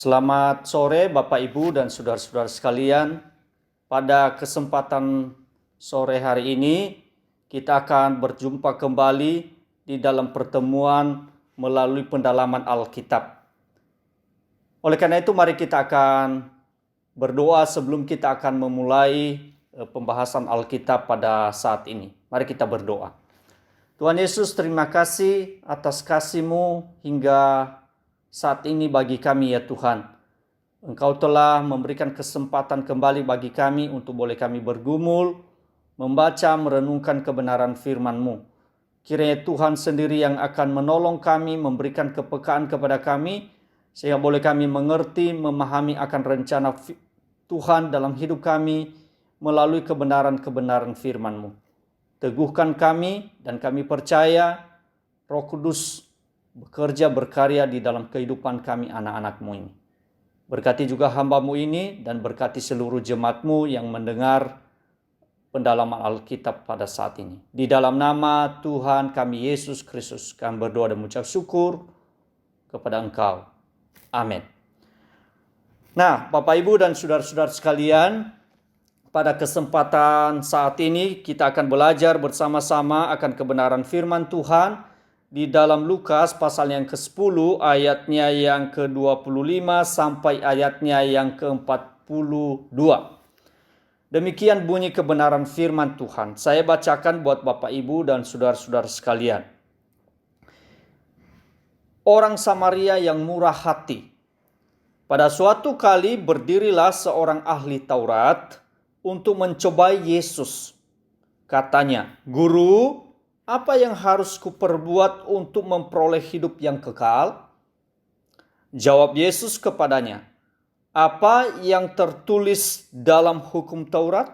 Selamat sore Bapak Ibu dan saudara-saudara sekalian. Pada kesempatan sore hari ini kita akan berjumpa kembali di dalam pertemuan melalui pendalaman Alkitab. Oleh karena itu mari kita akan berdoa sebelum kita akan memulai pembahasan Alkitab pada saat ini. Mari kita berdoa. Tuhan Yesus, terima kasih atas kasih-Mu hingga saat ini bagi kami ya Tuhan. Engkau telah memberikan kesempatan kembali bagi kami untuk boleh kami bergumul, membaca, merenungkan kebenaran firman-Mu. Kiranya Tuhan sendiri yang akan menolong kami, memberikan kepekaan kepada kami, sehingga boleh kami mengerti, memahami akan rencana Tuhan dalam hidup kami melalui kebenaran-kebenaran firman-Mu. Teguhkan kami dan kami percaya Roh Kudus bekerja berkarya di dalam kehidupan kami anak-anak-Mu ini. Berkati juga hamba-Mu ini dan berkati seluruh jemaat-Mu yang mendengar pendalaman Alkitab pada saat ini. Di dalam nama Tuhan kami Yesus Kristus kami berdoa dan mengucap syukur kepada Engkau. Amin. Nah, Bapak Ibu dan saudara-saudara sekalian, pada kesempatan saat ini kita akan belajar bersama-sama akan kebenaran firman Tuhan di dalam Lukas pasal yang ke-10 ayatnya yang ke-25 sampai ayatnya yang ke-42. Demikian bunyi kebenaran firman Tuhan. Saya bacakan buat Bapak Ibu dan saudara-saudara sekalian. Orang Samaria yang murah hati. Pada suatu kali berdirilah seorang ahli Taurat untuk mencobai Yesus. Katanya, "Guru, apa yang harus kuperbuat untuk memperoleh hidup yang kekal?" Jawab Yesus kepadanya, "Apa yang tertulis dalam hukum Taurat?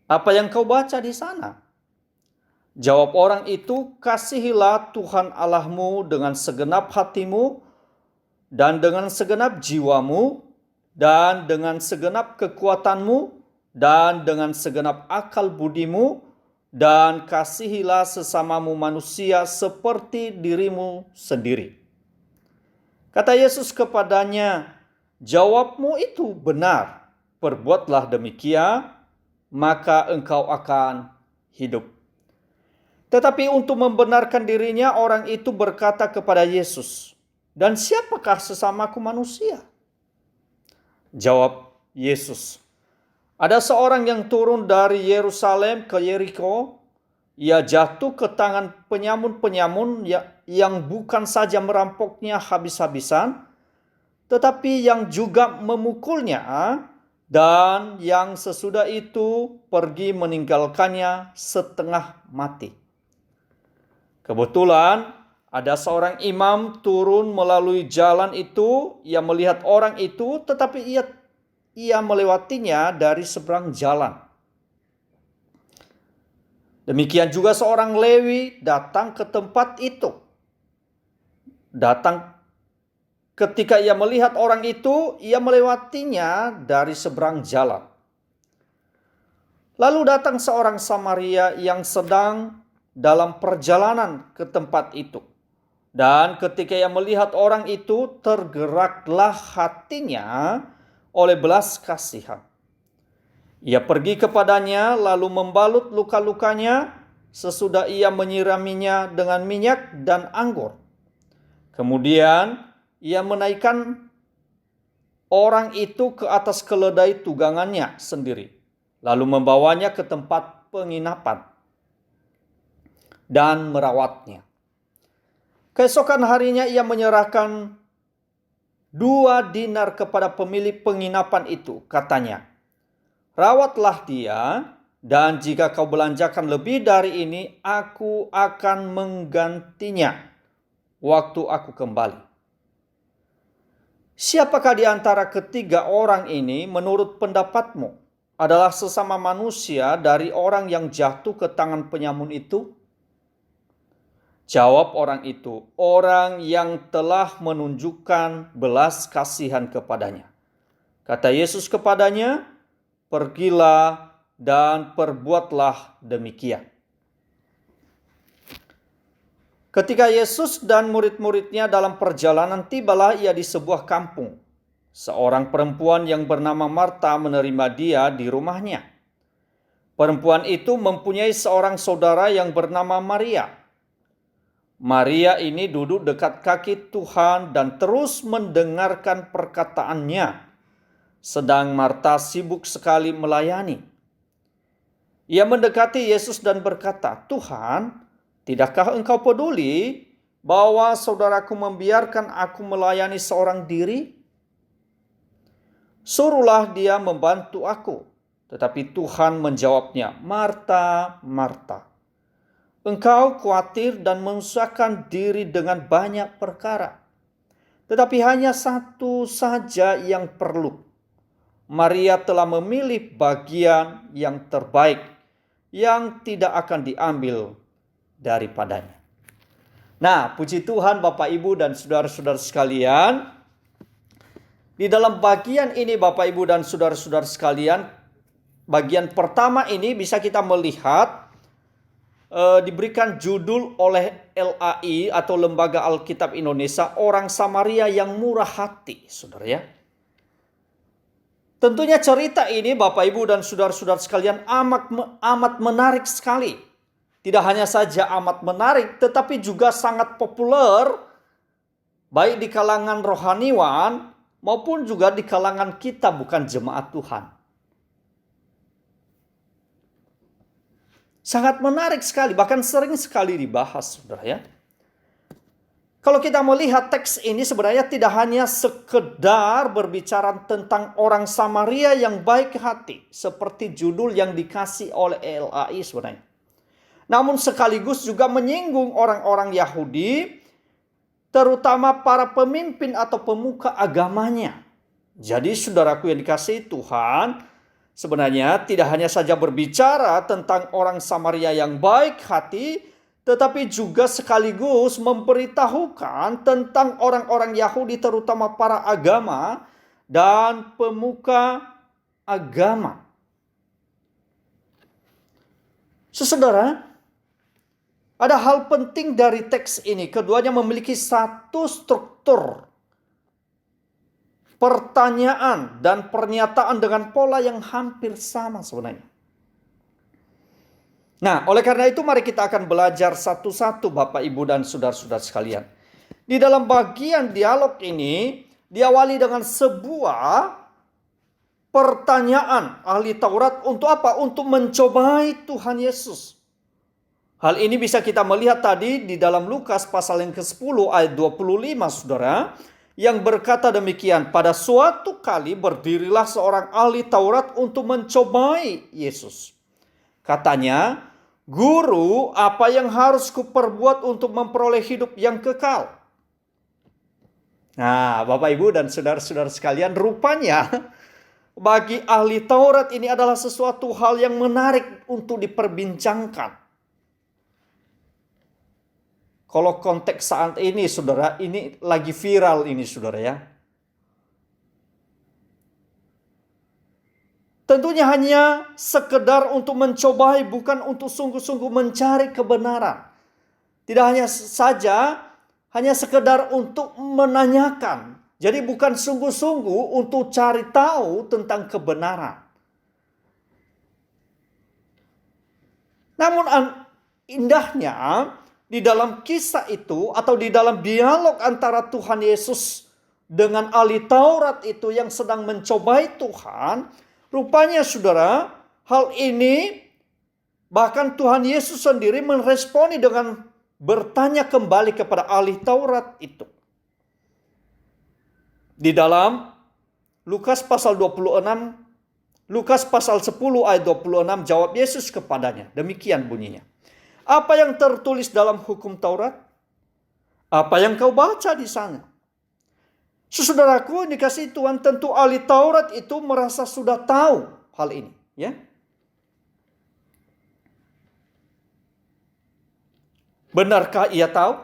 Apa yang kau baca di sana?" Jawab orang itu, "Kasihilah Tuhan Allahmu dengan segenap hatimu, dan dengan segenap jiwamu, dan dengan segenap kekuatanmu, dan dengan segenap akal budimu, dan kasihilah sesamamu manusia seperti dirimu sendiri." Kata Yesus kepadanya, "Jawabmu itu benar. Perbuatlah demikian, maka engkau akan hidup." Tetapi untuk membenarkan dirinya, orang itu berkata kepada Yesus, "Dan siapakah sesamaku manusia?" Jawab Yesus, "Ada seorang yang turun dari Yerusalem ke Yeriko. Ia jatuh ke tangan penyamun-penyamun yang bukan saja merampoknya habis-habisan, tetapi yang juga memukulnya, dan yang sesudah itu pergi meninggalkannya setengah mati. Kebetulan ada seorang imam turun melalui jalan itu. Ia melihat orang itu, tetapi ia melewatinya dari seberang jalan. Demikian juga seorang Lewi datang ke tempat itu. Ketika ia melihat orang itu, ia melewatinya dari seberang jalan. Lalu datang seorang Samaria yang sedang dalam perjalanan ke tempat itu. Dan ketika ia melihat orang itu, tergeraklah hatinya oleh belas kasihan. Ia pergi kepadanya lalu membalut luka-lukanya, sesudah ia menyiraminya dengan minyak dan anggur. Kemudian ia menaikkan orang itu ke atas keledai tunggangannya sendiri, lalu membawanya ke tempat penginapan dan merawatnya. Keesokan harinya ia menyerahkan 2 dinar kepada pemilik penginapan itu. Katanya, "Rawatlah dia, dan jika kau belanjakan lebih dari ini, aku akan menggantinya waktu aku kembali." Siapakah di antara ketiga orang ini menurut pendapatmu adalah sesama manusia dari orang yang jatuh ke tangan penyamun itu? Jawab orang itu, "Orang yang telah menunjukkan belas kasihan kepadanya." Kata Yesus kepadanya, "Pergilah dan perbuatlah demikian." Ketika Yesus dan murid-muridnya dalam perjalanan, tibalah ia di sebuah kampung. Seorang perempuan yang bernama Marta menerima dia di rumahnya. Perempuan itu mempunyai seorang saudara yang bernama Maria. Maria ini duduk dekat kaki Tuhan dan terus mendengarkan perkataannya, sedang Marta sibuk sekali melayani. Ia mendekati Yesus dan berkata, "Tuhan, tidakkah engkau peduli bahwa saudaraku membiarkan aku melayani seorang diri? Suruhlah dia membantu aku." Tetapi Tuhan menjawabnya, "Marta, Marta, engkau khawatir dan menyusahkan diri dengan banyak perkara. Tetapi hanya satu saja yang perlu. Maria telah memilih bagian yang terbaik, yang tidak akan diambil daripadanya." Nah, puji Tuhan Bapak Ibu dan saudara-saudara sekalian. Di dalam bagian ini Bapak Ibu dan saudara-saudara sekalian, bagian pertama ini bisa kita melihat diberikan judul oleh LAI atau Lembaga Alkitab Indonesia, Orang Samaria yang Murah Hati, saudara ya. Tentunya cerita ini Bapak Ibu dan saudara-saudara sekalian amat menarik sekali. Tidak hanya saja amat menarik, tetapi juga sangat populer baik di kalangan rohaniwan maupun juga di kalangan kita bukan jemaat Tuhan. Sangat menarik sekali, bahkan sering sekali dibahas, saudara ya. Kalau kita melihat teks ini sebenarnya tidak hanya sekedar berbicara tentang orang Samaria yang baik hati, seperti judul yang dikasih oleh LAI sebenarnya. Namun sekaligus juga menyinggung orang-orang Yahudi, terutama para pemimpin atau pemuka agamanya. Jadi saudaraku yang dikasihi Tuhan, sebenarnya tidak hanya saja berbicara tentang orang Samaria yang baik hati, tetapi juga sekaligus memberitahukan tentang orang-orang Yahudi, terutama para agama dan pemuka agama. Saudara, ada hal penting dari teks ini. Keduanya memiliki satu struktur pertanyaan dan pernyataan dengan pola yang hampir sama sebenarnya. Nah, oleh karena itu mari kita akan belajar satu-satu Bapak Ibu dan saudara-saudara sekalian. Di dalam bagian dialog ini diawali dengan sebuah pertanyaan ahli Taurat untuk apa? Untuk mencobai Tuhan Yesus. Hal ini bisa kita melihat tadi di dalam Lukas pasal yang ke-10 ayat 25, saudara, yang berkata demikian, "Pada suatu kali berdirilah seorang ahli Taurat untuk mencobai Yesus. Katanya, 'Guru, apa yang harus kuperbuat untuk memperoleh hidup yang kekal?'" Nah, Bapak Ibu dan saudara-saudara sekalian, rupanya bagi ahli Taurat ini adalah sesuatu hal yang menarik untuk diperbincangkan. Kalau konteks saat ini, saudara, ini lagi viral ini, saudara ya. Tentunya hanya sekedar untuk mencobai, bukan untuk sungguh-sungguh mencari kebenaran. Tidak hanya saja, hanya sekedar untuk menanyakan. Jadi bukan sungguh-sungguh untuk cari tahu tentang kebenaran. Namun indahnya, di dalam kisah itu atau di dalam dialog antara Tuhan Yesus dengan ahli Taurat itu yang sedang mencobai Tuhan, rupanya saudara, hal ini bahkan Tuhan Yesus sendiri meresponi dengan bertanya kembali kepada ahli Taurat itu. Di dalam Lukas pasal 26, Lukas pasal 10 ayat 26, jawab Yesus kepadanya, demikian bunyinya. "Apa yang tertulis dalam hukum Taurat? Apa yang kau baca di sana?" Saudaraku, dikasihi Tuhan, tentu ahli Taurat itu merasa sudah tahu hal ini, ya. Benarkah ia tahu?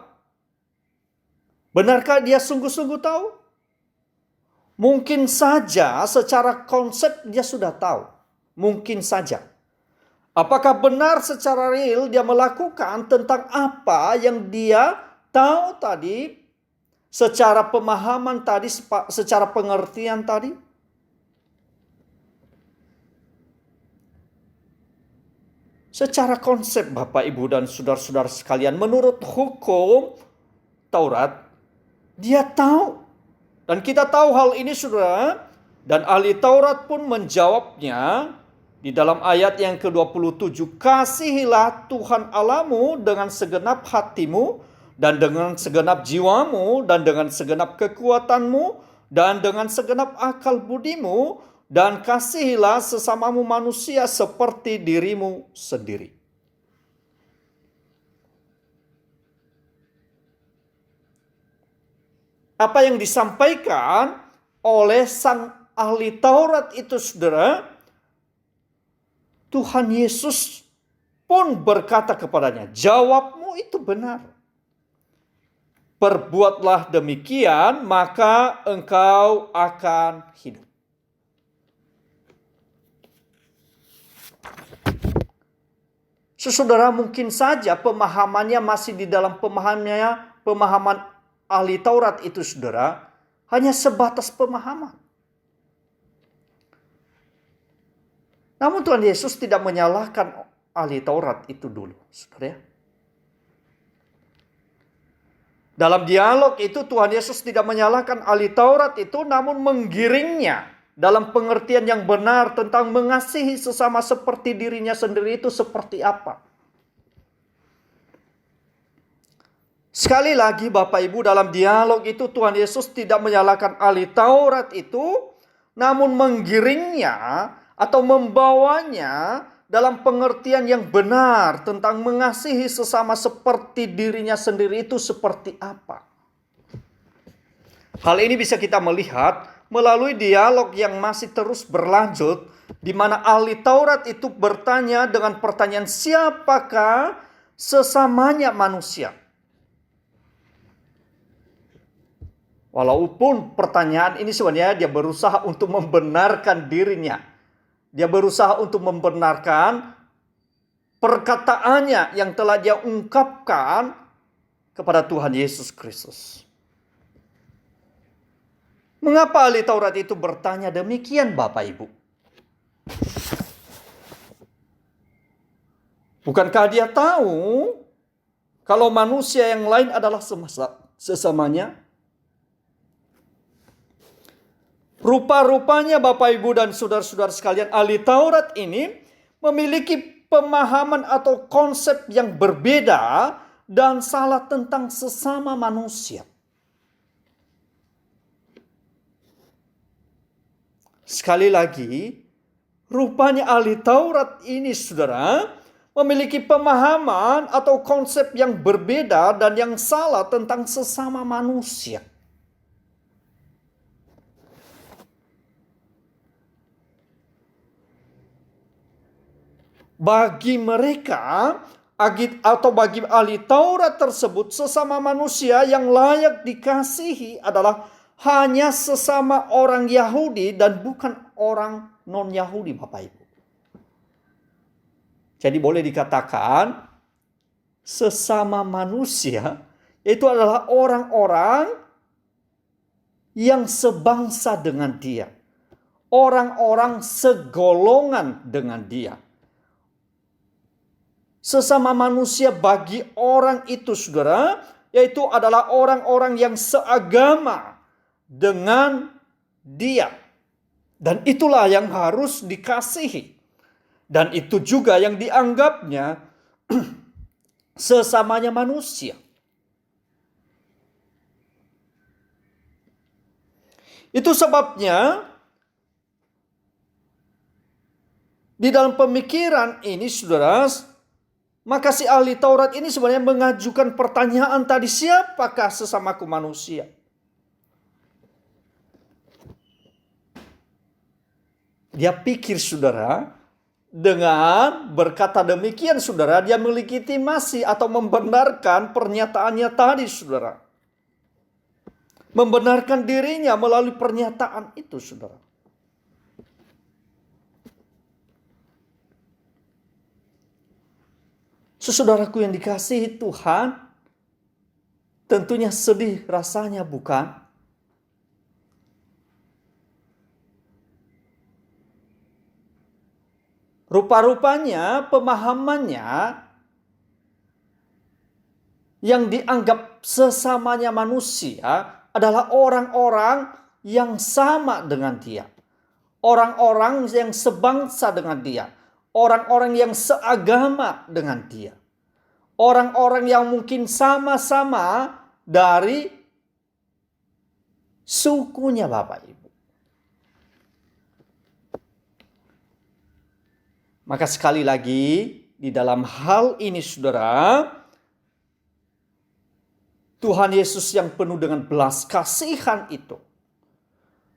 Benarkah dia sungguh-sungguh tahu? Mungkin saja secara konsep dia sudah tahu. Mungkin saja. Apakah benar secara real dia melakukan tentang apa yang dia tahu tadi, secara pemahaman tadi, secara pengertian tadi? Secara konsep Bapak, Ibu, dan saudara-saudara sekalian, menurut hukum Taurat, dia tahu. Dan kita tahu hal ini, saudara. Dan ahli Taurat pun menjawabnya di dalam ayat yang ke-27. Kasihilah Tuhan Allahmu dengan segenap hatimu, dan dengan segenap jiwamu, dan dengan segenap kekuatanmu, dan dengan segenap akal budimu, dan kasihilah sesamamu manusia seperti dirimu sendiri. Apa yang disampaikan oleh sang ahli Taurat itu, saudara, Tuhan Yesus pun berkata kepadanya, jawabmu itu benar. Perbuatlah demikian, maka engkau akan hidup. Saudara, mungkin saja pemahamannya masih di dalam pemahaman ahli Taurat itu, saudara, hanya sebatas pemahaman. Namun Tuhan Yesus tidak menyalahkan ahli Taurat itu dulu, saudara. Dalam dialog itu Tuhan Yesus tidak menyalahkan ahli Taurat itu, namun menggiringnya dalam pengertian yang benar tentang mengasihi sesama seperti dirinya sendiri itu seperti apa. Sekali lagi Bapak Ibu, dalam dialog itu Tuhan Yesus tidak menyalahkan ahli Taurat itu, namun menggiringnya atau membawanya dalam pengertian yang benar tentang mengasihi sesama seperti dirinya sendiri itu seperti apa. Hal ini bisa kita melihat melalui dialog yang masih terus berlanjut, di mana ahli Taurat itu bertanya dengan pertanyaan, siapakah sesamanya manusia? Walaupun pertanyaan ini sebenarnya dia berusaha untuk membenarkan dirinya. Dia berusaha untuk membenarkan perkataannya yang telah dia ungkapkan kepada Tuhan Yesus Kristus. Mengapa ahli Taurat itu bertanya demikian, Bapak Ibu? Bukankah dia tahu kalau manusia yang lain adalah sesamanya? Rupa-rupanya Bapak Ibu dan saudara-saudara sekalian, ahli Taurat ini memiliki pemahaman atau konsep yang berbeda dan salah tentang sesama manusia. Sekali lagi, rupanya ahli Taurat ini, saudara, memiliki pemahaman atau konsep yang berbeda dan yang salah tentang sesama manusia. Bagi mereka atau bagi ahli Taurat tersebut, sesama manusia yang layak dikasihi adalah hanya sesama orang Yahudi dan bukan orang non-Yahudi, Bapak Ibu. Jadi boleh dikatakan sesama manusia itu adalah orang-orang yang sebangsa dengan dia. Orang-orang segolongan dengan dia. Sesama manusia bagi orang itu, saudara, yaitu adalah orang-orang yang seagama dengan dia. Dan itulah yang harus dikasihi. Dan itu juga yang dianggapnya sesamanya manusia. Itu sebabnya di dalam pemikiran ini, saudara, maka si ahli Taurat ini sebenarnya mengajukan pertanyaan tadi, siapakah sesamaku manusia? Dia pikir, saudara, dengan berkata demikian, saudara, dia melegitimasi atau membenarkan pernyataannya tadi, saudara. Membenarkan dirinya melalui pernyataan itu, saudara. Saudaraku yang dikasihi Tuhan, tentunya sedih rasanya, bukan? Rupa-rupanya pemahamannya yang dianggap sesamanya manusia adalah orang-orang yang sama dengan dia. Orang-orang yang sebangsa dengan dia. Orang-orang yang seagama dengan dia. Orang-orang yang mungkin sama-sama dari sukunya Bapak Ibu. Maka sekali lagi di dalam hal ini saudara, Tuhan Yesus yang penuh dengan belas kasihan itu.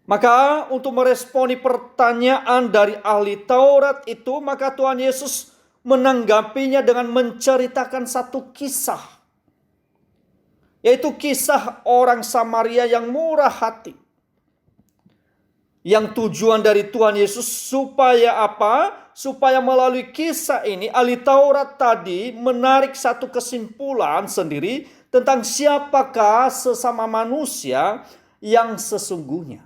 Maka untuk meresponi pertanyaan dari ahli Taurat itu, maka Tuhan Yesus menanggapinya dengan menceritakan satu kisah. Yaitu kisah orang Samaria yang murah hati. Yang tujuan dari Tuhan Yesus supaya apa? Supaya melalui kisah ini ahli Taurat tadi menarik satu kesimpulan sendiri tentang siapakah sesama manusia yang sesungguhnya.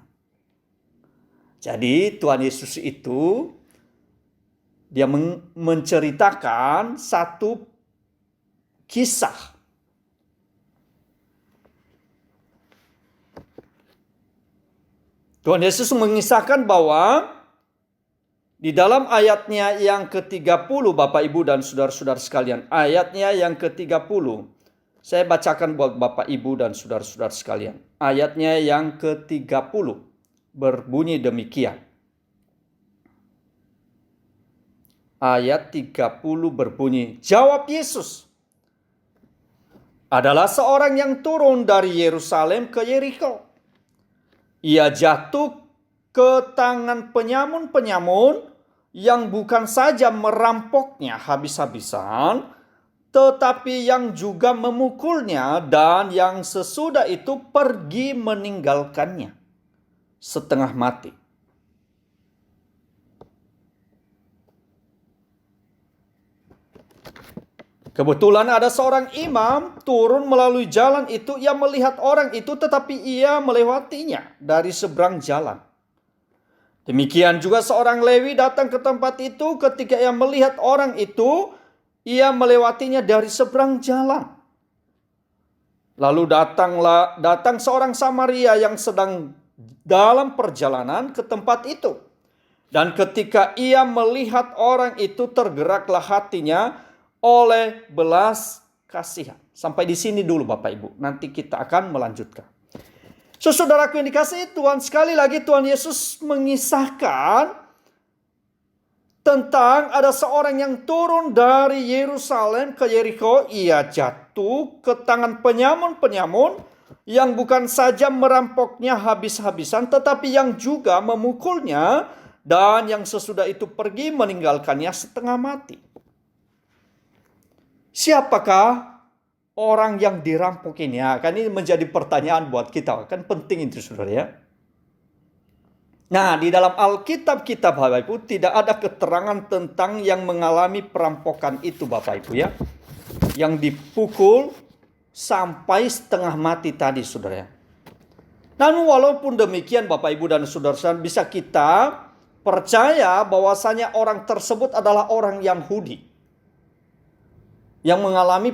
Jadi Tuhan Yesus itu dia menceritakan satu kisah. Tuhan Yesus mengisahkan bahwa di dalam ayatnya yang ke-30 Bapak Ibu dan saudara-saudara sekalian. Ayatnya yang ke-30. Saya bacakan buat Bapak Ibu dan saudara-saudara sekalian. Ayatnya yang ke-30 berbunyi demikian. Ayat 30 berbunyi, jawab Yesus, adalah seorang yang turun dari Yerusalem ke Yeriko. Ia jatuh ke tangan penyamun-penyamun yang bukan saja merampoknya habis-habisan, tetapi yang juga memukulnya dan yang sesudah itu pergi meninggalkannya setengah mati. Kebetulan ada seorang imam turun melalui jalan itu. Ia melihat orang itu tetapi ia melewatinya dari seberang jalan. Demikian juga seorang Lewi datang ke tempat itu. Ketika ia melihat orang itu, ia melewatinya dari seberang jalan. Lalu datang seorang Samaria yang sedang dalam perjalanan ke tempat itu. Dan ketika ia melihat orang itu, tergeraklah hatinya oleh belas kasihan. Sampai di sini dulu Bapak Ibu. Nanti kita akan melanjutkan. Saudaraku yang dikasihi Tuhan, sekali lagi Tuhan Yesus mengisahkan tentang ada seorang yang turun dari Yerusalem ke Yeriko. Ia jatuh ke tangan penyamun-penyamun yang bukan saja merampoknya habis-habisan, tetapi yang juga memukulnya dan yang sesudah itu pergi meninggalkannya setengah mati. Siapakah orang yang dirampok ini? Ya, kan ini menjadi pertanyaan buat kita. Kan penting itu saudara ya. Nah, di dalam Alkitab kita Bapak Ibu tidak ada keterangan tentang yang mengalami perampokan itu Bapak Ibu ya. Yang dipukul sampai setengah mati tadi saudara ya. Namun walaupun demikian Bapak Ibu dan saudara-saudara, bisa kita percaya bahwasanya orang tersebut adalah orang Yahudi yang mengalami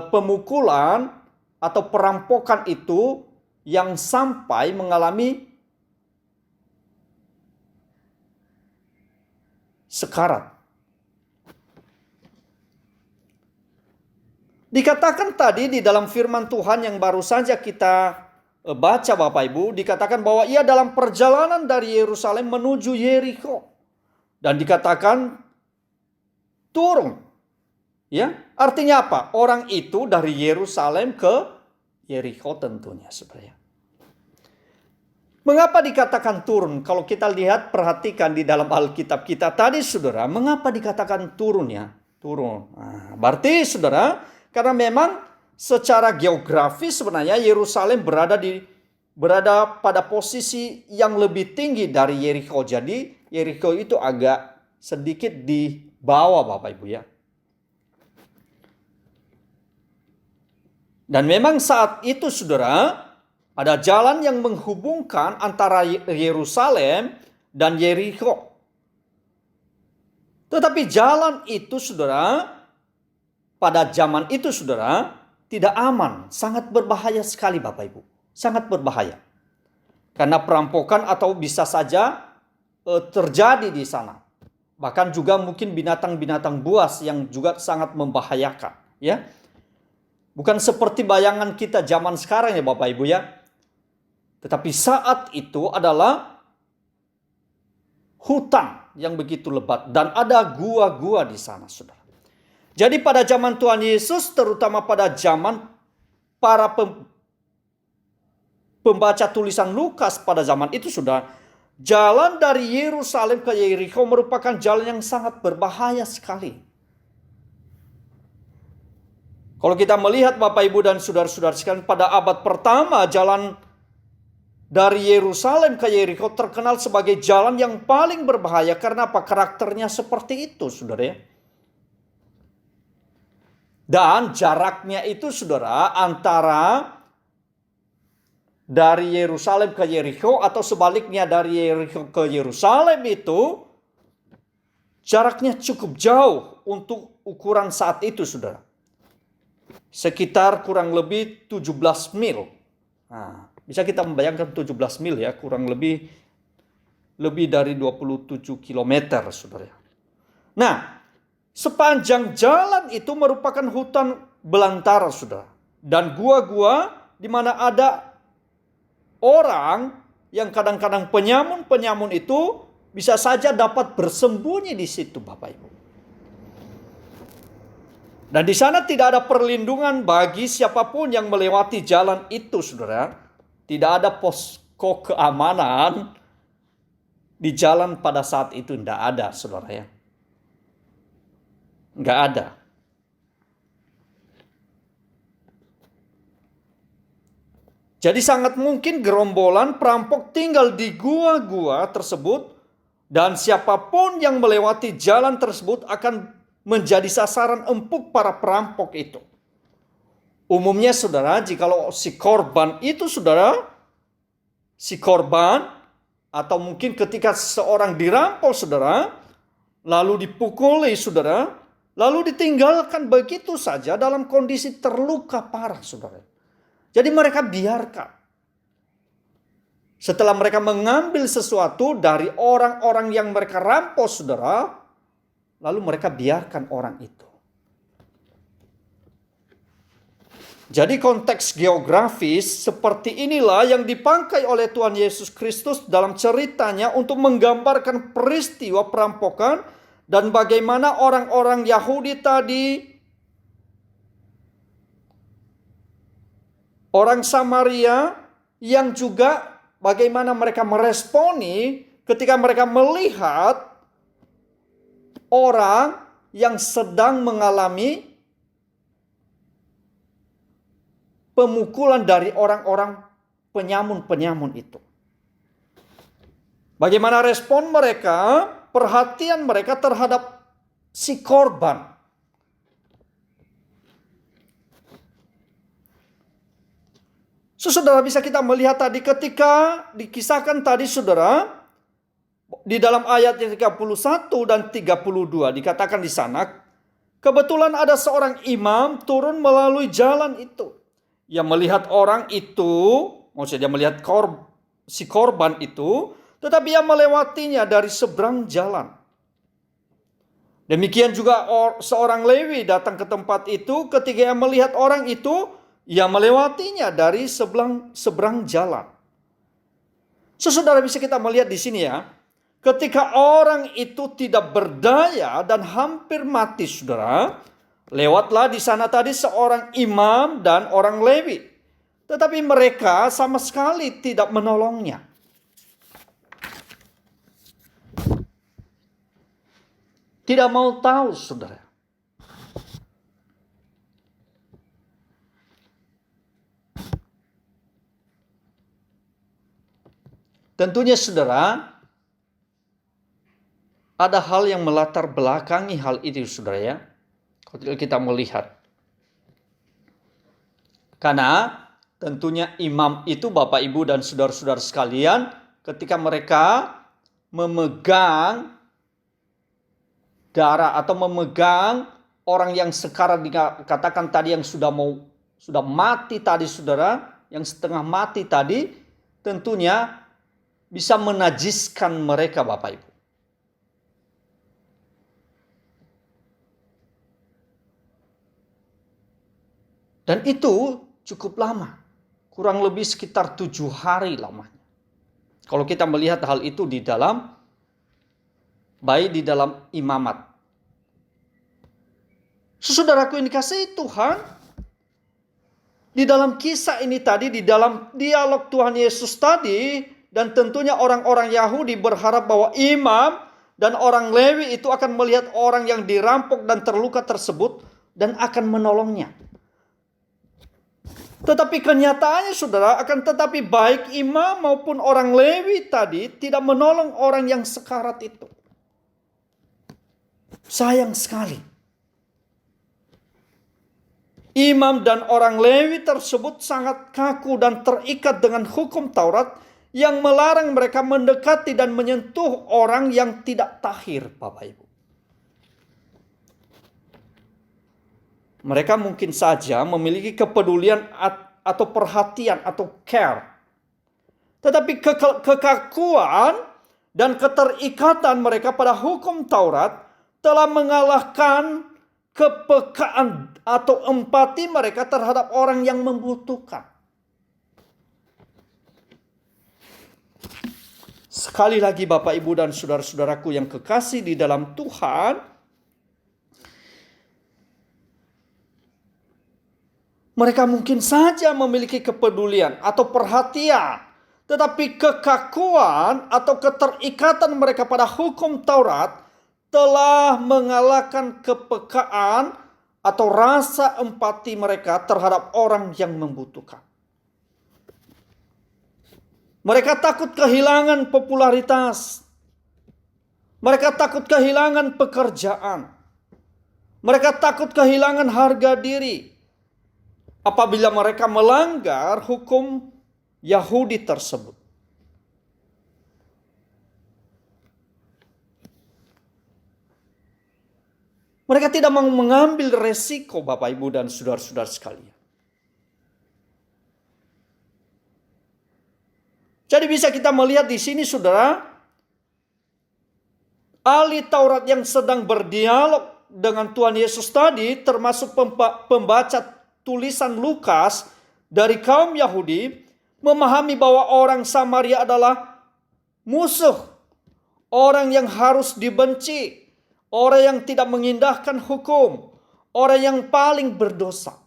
pemukulan atau perampokan itu yang sampai mengalami sekarat. Dikatakan tadi di dalam firman Tuhan yang baru saja kita baca Bapak Ibu, dikatakan bahwa ia dalam perjalanan dari Yerusalem menuju Yeriko. Dan dikatakan turun. Ya, artinya apa? Orang itu dari Yerusalem ke Yeriko tentunya sebenarnya. Mengapa dikatakan turun? Kalau kita lihat perhatikan di dalam Alkitab kita tadi saudara, mengapa dikatakan turun ya? Turun. Nah, berarti saudara, karena memang secara geografis sebenarnya Yerusalem berada pada posisi yang lebih tinggi dari Yeriko. Jadi Yeriko itu agak sedikit di bawah Bapak Ibu ya. Dan memang saat itu saudara, ada jalan yang menghubungkan antara Yerusalem dan Yerikho. Tetapi jalan itu saudara, pada zaman itu saudara, tidak aman, sangat berbahaya sekali Bapak Ibu. Sangat berbahaya. Karena perampokan atau bisa saja terjadi di sana. Bahkan juga mungkin binatang-binatang buas yang juga sangat membahayakan. Ya, bukan seperti bayangan kita zaman sekarang ya Bapak Ibu ya. Tetapi saat itu adalah hutan yang begitu lebat. Dan ada gua-gua di sana saudara. Jadi pada zaman Tuhan Yesus, terutama pada zaman para pembaca tulisan Lukas pada zaman itu sudah, jalan dari Yerusalem ke Yerikho merupakan jalan yang sangat berbahaya sekali. Kalau kita melihat Bapak Ibu dan saudara-saudara sekalian, pada abad pertama jalan dari Yerusalem ke Yerikho terkenal sebagai jalan yang paling berbahaya. Karena apa? Karakternya seperti itu saudara ya. Dan jaraknya itu saudara, antara dari Yerusalem ke Yerikho atau sebaliknya dari Yerikho ke Yerusalem itu jaraknya cukup jauh untuk ukuran saat itu saudara. Sekitar kurang lebih 17 mil. Nah, bisa kita membayangkan 17 mil ya, kurang lebih dari 27 kilometer saudara. Nah, sepanjang jalan itu merupakan hutan belantara saudara. Dan gua-gua di mana ada orang yang kadang-kadang penyamun itu bisa saja dapat bersembunyi di situ Bapak Ibu. Dan di sana tidak ada perlindungan bagi siapapun yang melewati jalan itu saudara. Tidak ada posko keamanan di jalan pada saat itu, tidak ada saudara ya. Nggak ada. Jadi sangat mungkin gerombolan perampok tinggal di gua-gua tersebut. Dan siapapun yang melewati jalan tersebut akan menjadi sasaran empuk para perampok itu. Umumnya saudara, jikalau si korban itu saudara, si korban atau mungkin ketika seseorang dirampok saudara, lalu dipukuli saudara, lalu ditinggalkan begitu saja dalam kondisi terluka parah saudara. Jadi mereka biarkan. Setelah mereka mengambil sesuatu dari orang-orang yang mereka rampok saudara, lalu mereka biarkan orang itu. Jadi konteks geografis seperti inilah yang dipakai oleh Tuhan Yesus Kristus dalam ceritanya untuk menggambarkan peristiwa perampokan dan bagaimana orang-orang Yahudi tadi, orang Samaria yang juga bagaimana mereka meresponi ketika mereka melihat orang yang sedang mengalami pemukulan dari orang-orang penyamun-penyamun itu. Bagaimana respon mereka, perhatian mereka terhadap si korban. Saudara, bisa kita melihat tadi ketika dikisahkan tadi saudara, di dalam ayat yang 31 dan 32 dikatakan di sana, kebetulan ada seorang imam turun melalui jalan itu. Ia melihat orang itu, maksudnya dia melihat si korban itu, tetapi ia melewatinya dari seberang jalan. Demikian juga seorang Lewi datang ke tempat itu, ketika ia melihat orang itu, ia melewatinya dari seberang jalan. Saudara, bisa kita melihat di sini ya, ketika orang itu tidak berdaya dan hampir mati saudara, lewatlah di sana tadi seorang imam dan orang Lewi. Tetapi mereka sama sekali tidak menolongnya. Tidak mau tahu saudara. Tentunya saudara, ada hal yang melatar belakangi hal itu saudara ya. Kalau kita melihat. Karena tentunya imam itu Bapak Ibu dan saudara-saudara sekalian, ketika mereka memegang darah atau memegang orang yang sekarang dikatakan tadi yang sudah mati tadi saudara, yang setengah mati tadi, tentunya bisa menajiskan mereka Bapak Ibu. Dan itu cukup lama, kurang lebih sekitar 7 hari lamanya. Kalau kita melihat hal itu di dalam, baik di dalam imamat. Saudaraku yang dikasihi Tuhan, di dalam kisah ini tadi, di dalam dialog Tuhan Yesus tadi, dan tentunya orang-orang Yahudi berharap bahwa imam dan orang Lewi itu akan melihat orang yang dirampok dan terluka tersebut dan akan menolongnya. Tetapi kenyataannya saudara, akan tetapi baik imam maupun orang Lewi tadi tidak menolong orang yang sekarat itu. Sayang sekali. Imam dan orang Lewi tersebut sangat kaku dan terikat dengan hukum Taurat yang melarang mereka mendekati dan menyentuh orang yang tidak tahir, Bapak Ibu. Mereka mungkin saja memiliki kepedulian atau perhatian atau care. Tetapi kekakuan dan keterikatan mereka pada hukum Taurat telah mengalahkan kepekaan atau empati mereka terhadap orang yang membutuhkan. Sekali lagi Bapak Ibu dan saudara-saudaraku yang kekasih di dalam Tuhan, mereka mungkin saja memiliki kepedulian atau perhatian, tetapi kekakuan atau keterikatan mereka pada hukum Taurat telah mengalahkan kepekaan atau rasa empati mereka terhadap orang yang membutuhkan. Mereka takut kehilangan popularitas. Mereka takut kehilangan pekerjaan. Mereka takut kehilangan harga diri apabila mereka melanggar hukum Yahudi tersebut. Mereka tidak mau mengambil resiko Bapak Ibu dan saudara-saudara sekalian. Jadi bisa kita melihat di sini saudara, ahli Taurat yang sedang berdialog dengan Tuhan Yesus tadi, termasuk pembaca tulisan Lukas dari kaum Yahudi, memahami bahwa orang Samaria adalah musuh, orang yang harus dibenci, orang yang tidak mengindahkan hukum, orang yang paling berdosa.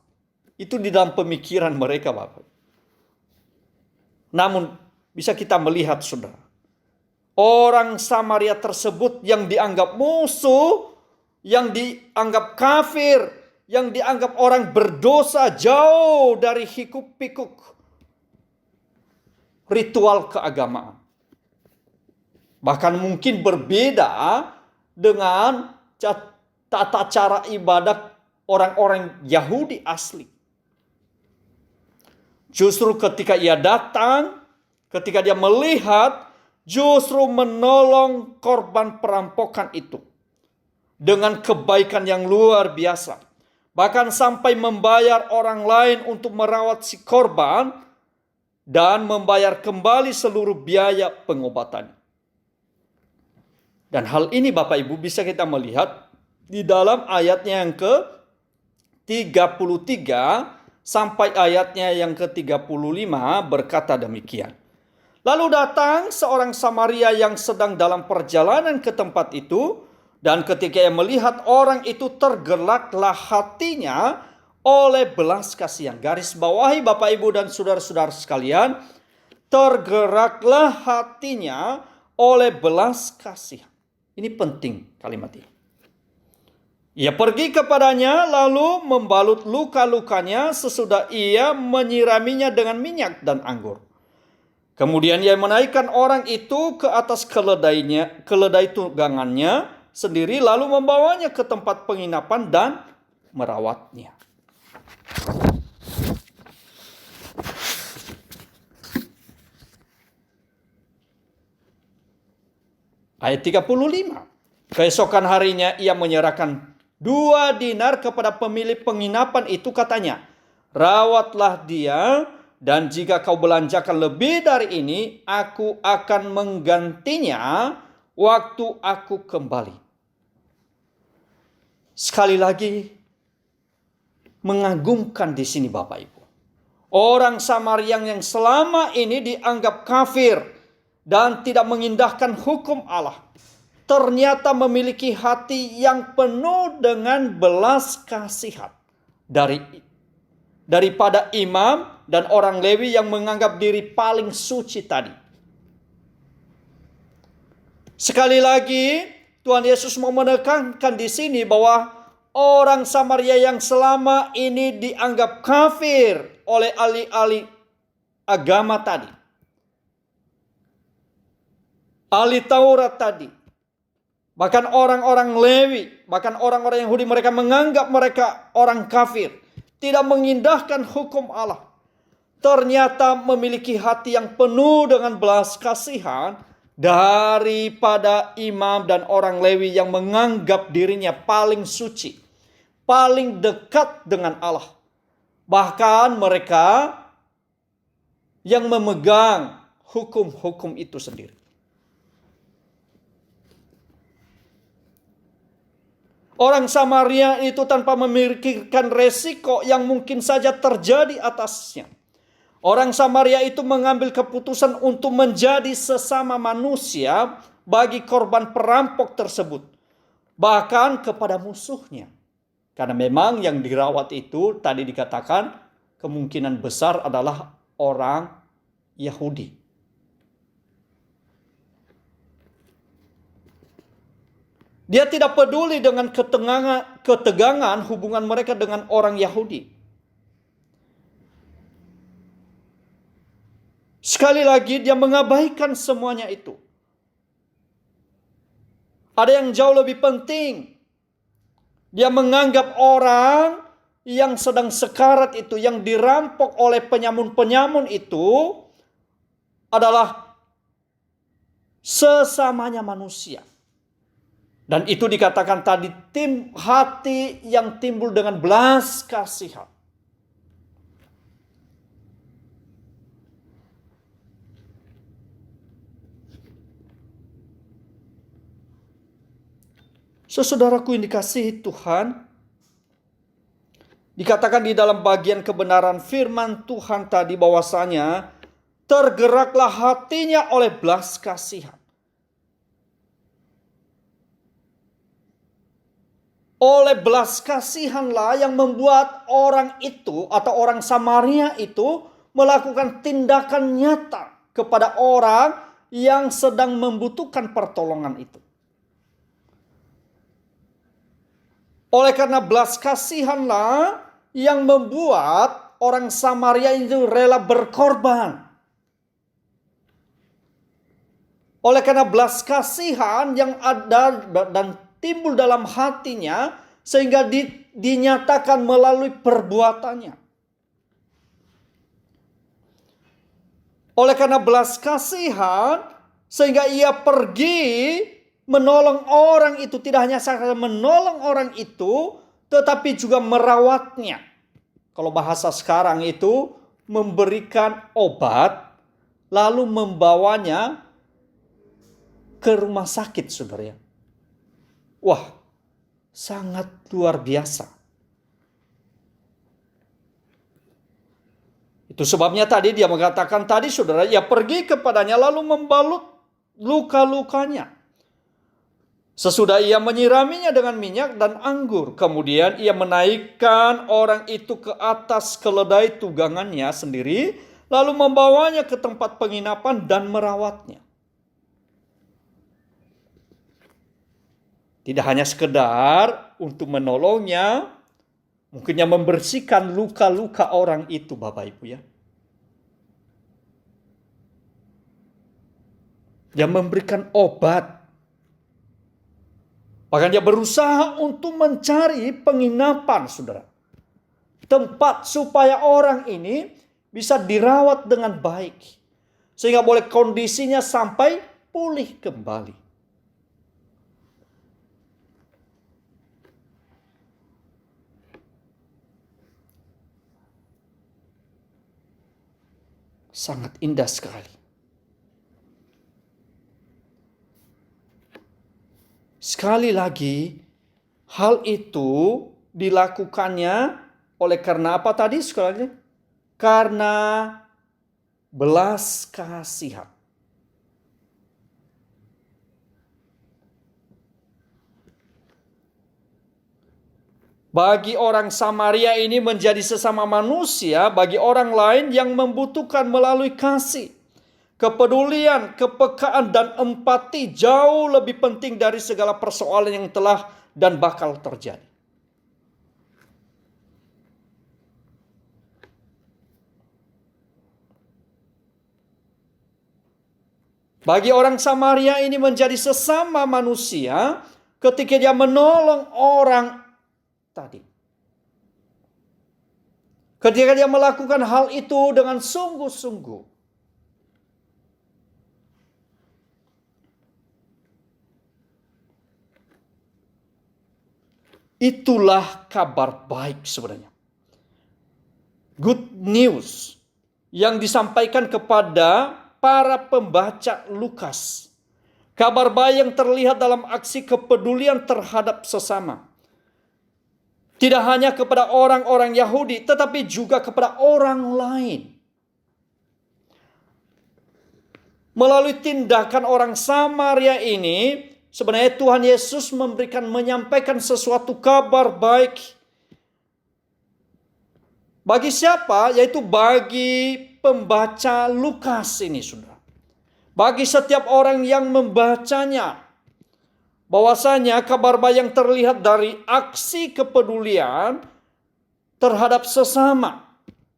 Itu di dalam pemikiran mereka Bapak. Namun bisa kita melihat saudara, orang Samaria tersebut yang dianggap musuh, yang dianggap kafir, yang dianggap orang berdosa jauh dari hiruk-pikuk ritual keagamaan. Bahkan mungkin berbeda dengan tata cara ibadat orang-orang Yahudi asli. Justru ketika ia datang, ketika dia melihat, justru menolong korban perampokan itu dengan kebaikan yang luar biasa. Bahkan sampai membayar orang lain untuk merawat si korban dan membayar kembali seluruh biaya pengobatan. Dan hal ini Bapak Ibu bisa kita melihat di dalam ayatnya yang ke-33 sampai ayatnya yang ke-35 berkata demikian. Lalu datang seorang Samaria yang sedang dalam perjalanan ke tempat itu, dan ketika ia melihat orang itu, tergeraklah hatinya oleh belas kasihan. Garis bawahi Bapak Ibu dan saudara-saudara sekalian, tergeraklah hatinya oleh belas kasihan. Ini penting kalimat ini. Ia pergi kepadanya lalu membalut luka-lukanya sesudah ia menyiraminya dengan minyak dan anggur. Kemudian ia menaikkan orang itu ke atas keledai tunggangannya sendiri lalu membawanya ke tempat penginapan dan merawatnya. Ayat 35. Keesokan harinya ia menyerahkan 2 dinar kepada pemilik penginapan itu, katanya, rawatlah dia, dan jika kau belanjakan lebih dari ini, aku akan menggantinya waktu aku kembali. Sekali lagi, mengagumkan di sini Bapak Ibu. Orang Samaria yang selama ini dianggap kafir dan tidak mengindahkan hukum Allah, ternyata memiliki hati yang penuh dengan belas kasihan daripada imam dan orang Lewi yang menganggap diri paling suci tadi. Sekali lagi, Tuhan Yesus mau menekankan di sini bahwa orang Samaria yang selama ini dianggap kafir oleh ahli-ahli agama tadi, ahli Taurat tadi, bahkan orang-orang Lewi, bahkan orang-orang Yahudi, mereka menganggap mereka orang kafir, tidak mengindahkan hukum Allah, ternyata memiliki hati yang penuh dengan belas kasihan daripada imam dan orang Lewi yang menganggap dirinya paling suci, paling dekat dengan Allah. Bahkan mereka yang memegang hukum-hukum itu sendiri. Orang Samaria itu tanpa memikirkan resiko yang mungkin saja terjadi atasnya. Orang Samaria itu mengambil keputusan untuk menjadi sesama manusia bagi korban perampok tersebut. Bahkan kepada musuhnya. Karena memang yang dirawat itu tadi dikatakan kemungkinan besar adalah orang Yahudi. Dia tidak peduli dengan ketegangan hubungan mereka dengan orang Yahudi. Sekali lagi dia mengabaikan semuanya itu. Ada yang jauh lebih penting. Dia menganggap orang yang sedang sekarat itu, yang dirampok oleh penyamun-penyamun itu adalah sesamanya manusia. Dan itu dikatakan tadi hati yang timbul dengan belas kasihan. Saudaraku yang dikasihi Tuhan, dikatakan di dalam bagian kebenaran firman Tuhan tadi bahwasanya tergeraklah hatinya oleh belas kasihan. Oleh belas kasihanlah yang membuat orang itu atau orang Samaria itu melakukan tindakan nyata kepada orang yang sedang membutuhkan pertolongan itu. Oleh karena belas kasihanlah yang membuat orang Samaria itu rela berkorban. Oleh karena belas kasihan yang ada dan timbul dalam hatinya sehingga dinyatakan melalui perbuatannya. Oleh karena belas kasihan sehingga ia pergi menolong orang itu, tidak hanya saja menolong orang itu, tetapi juga merawatnya. Kalau bahasa sekarang itu memberikan obat, lalu membawanya ke rumah sakit, saudara. Wah, sangat luar biasa. Itu sebabnya tadi dia mengatakan tadi, saudara, ia pergi kepadanya lalu membalut luka-lukanya. Sesudah ia menyiraminya dengan minyak dan anggur, kemudian ia menaikkan orang itu ke atas keledai tunggangannya sendiri, lalu membawanya ke tempat penginapan dan merawatnya. Tidak hanya sekedar untuk menolongnya, mungkinnya membersihkan luka-luka orang itu, Bapak Ibu ya. Dia memberikan obat. Bahkan dia berusaha untuk mencari penginapan, saudara. Tempat supaya orang ini bisa dirawat dengan baik. Sehingga boleh kondisinya sampai pulih kembali. Sangat indah sekali. Sekali lagi, hal itu dilakukannya oleh karena apa tadi sekali lagi? Karena belas kasihan. Bagi orang Samaria ini menjadi sesama manusia, bagi orang lain yang membutuhkan melalui kasih, kepedulian, kepekaan, dan empati jauh lebih penting dari segala persoalan yang telah dan bakal terjadi. Bagi orang Samaria ini menjadi sesama manusia ketika dia menolong orang tadi. Ketika dia melakukan hal itu dengan sungguh-sungguh. Itulah kabar baik sebenarnya. Good news yang disampaikan kepada para pembaca Lukas. Kabar baik yang terlihat dalam aksi kepedulian terhadap sesama. Tidak hanya kepada orang-orang Yahudi, tetapi juga kepada orang lain. Melalui tindakan orang Samaria ini, sebenarnya Tuhan Yesus menyampaikan sesuatu kabar baik. Bagi siapa? Yaitu bagi pembaca Lukas ini, saudara. Bagi setiap orang yang membacanya. Bahwasanya kabar baik yang terlihat dari aksi kepedulian terhadap sesama.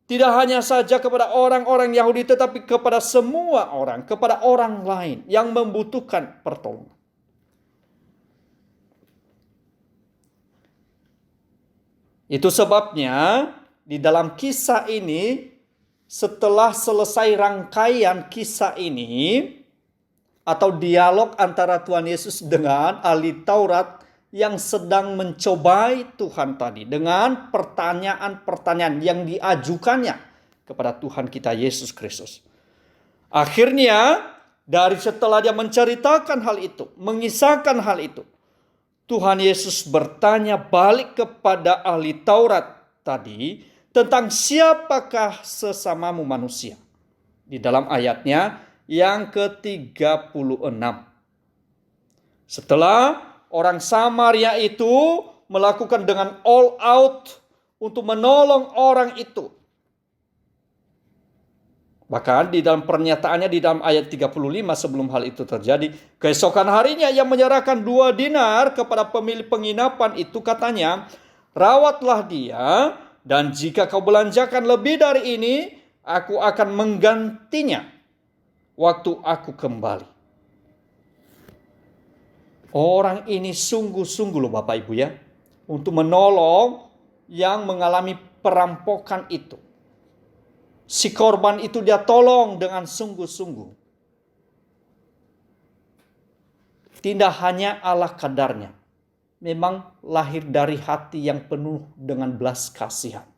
Tidak hanya saja kepada orang-orang Yahudi, tetapi kepada semua orang, kepada orang lain yang membutuhkan pertolongan. Itu sebabnya di dalam kisah ini, setelah selesai rangkaian kisah ini, atau dialog antara Tuhan Yesus dengan ahli Taurat yang sedang mencobai Tuhan tadi, dengan pertanyaan-pertanyaan yang diajukannya kepada Tuhan kita Yesus Kristus. Akhirnya, dari setelah dia menceritakan hal itu, mengisahkan hal itu, Tuhan Yesus bertanya balik kepada ahli Taurat tadi tentang siapakah sesamamu manusia. Di dalam ayatnya yang ke-36. Setelah orang Samaria itu melakukan dengan all out untuk menolong orang itu. Bahkan di dalam pernyataannya di dalam ayat 35 sebelum hal itu terjadi. Keesokan harinya ia menyerahkan 2 dinar kepada pemilik penginapan itu, katanya, rawatlah dia dan jika kau belanjakan lebih dari ini, aku akan menggantinya waktu aku kembali. Orang ini sungguh-sungguh loh Bapak Ibu ya, untuk menolong yang mengalami perampokan itu. Si korban itu dia tolong dengan sungguh-sungguh. Tidak hanya ala kadarnya, memang lahir dari hati yang penuh dengan belas kasihan.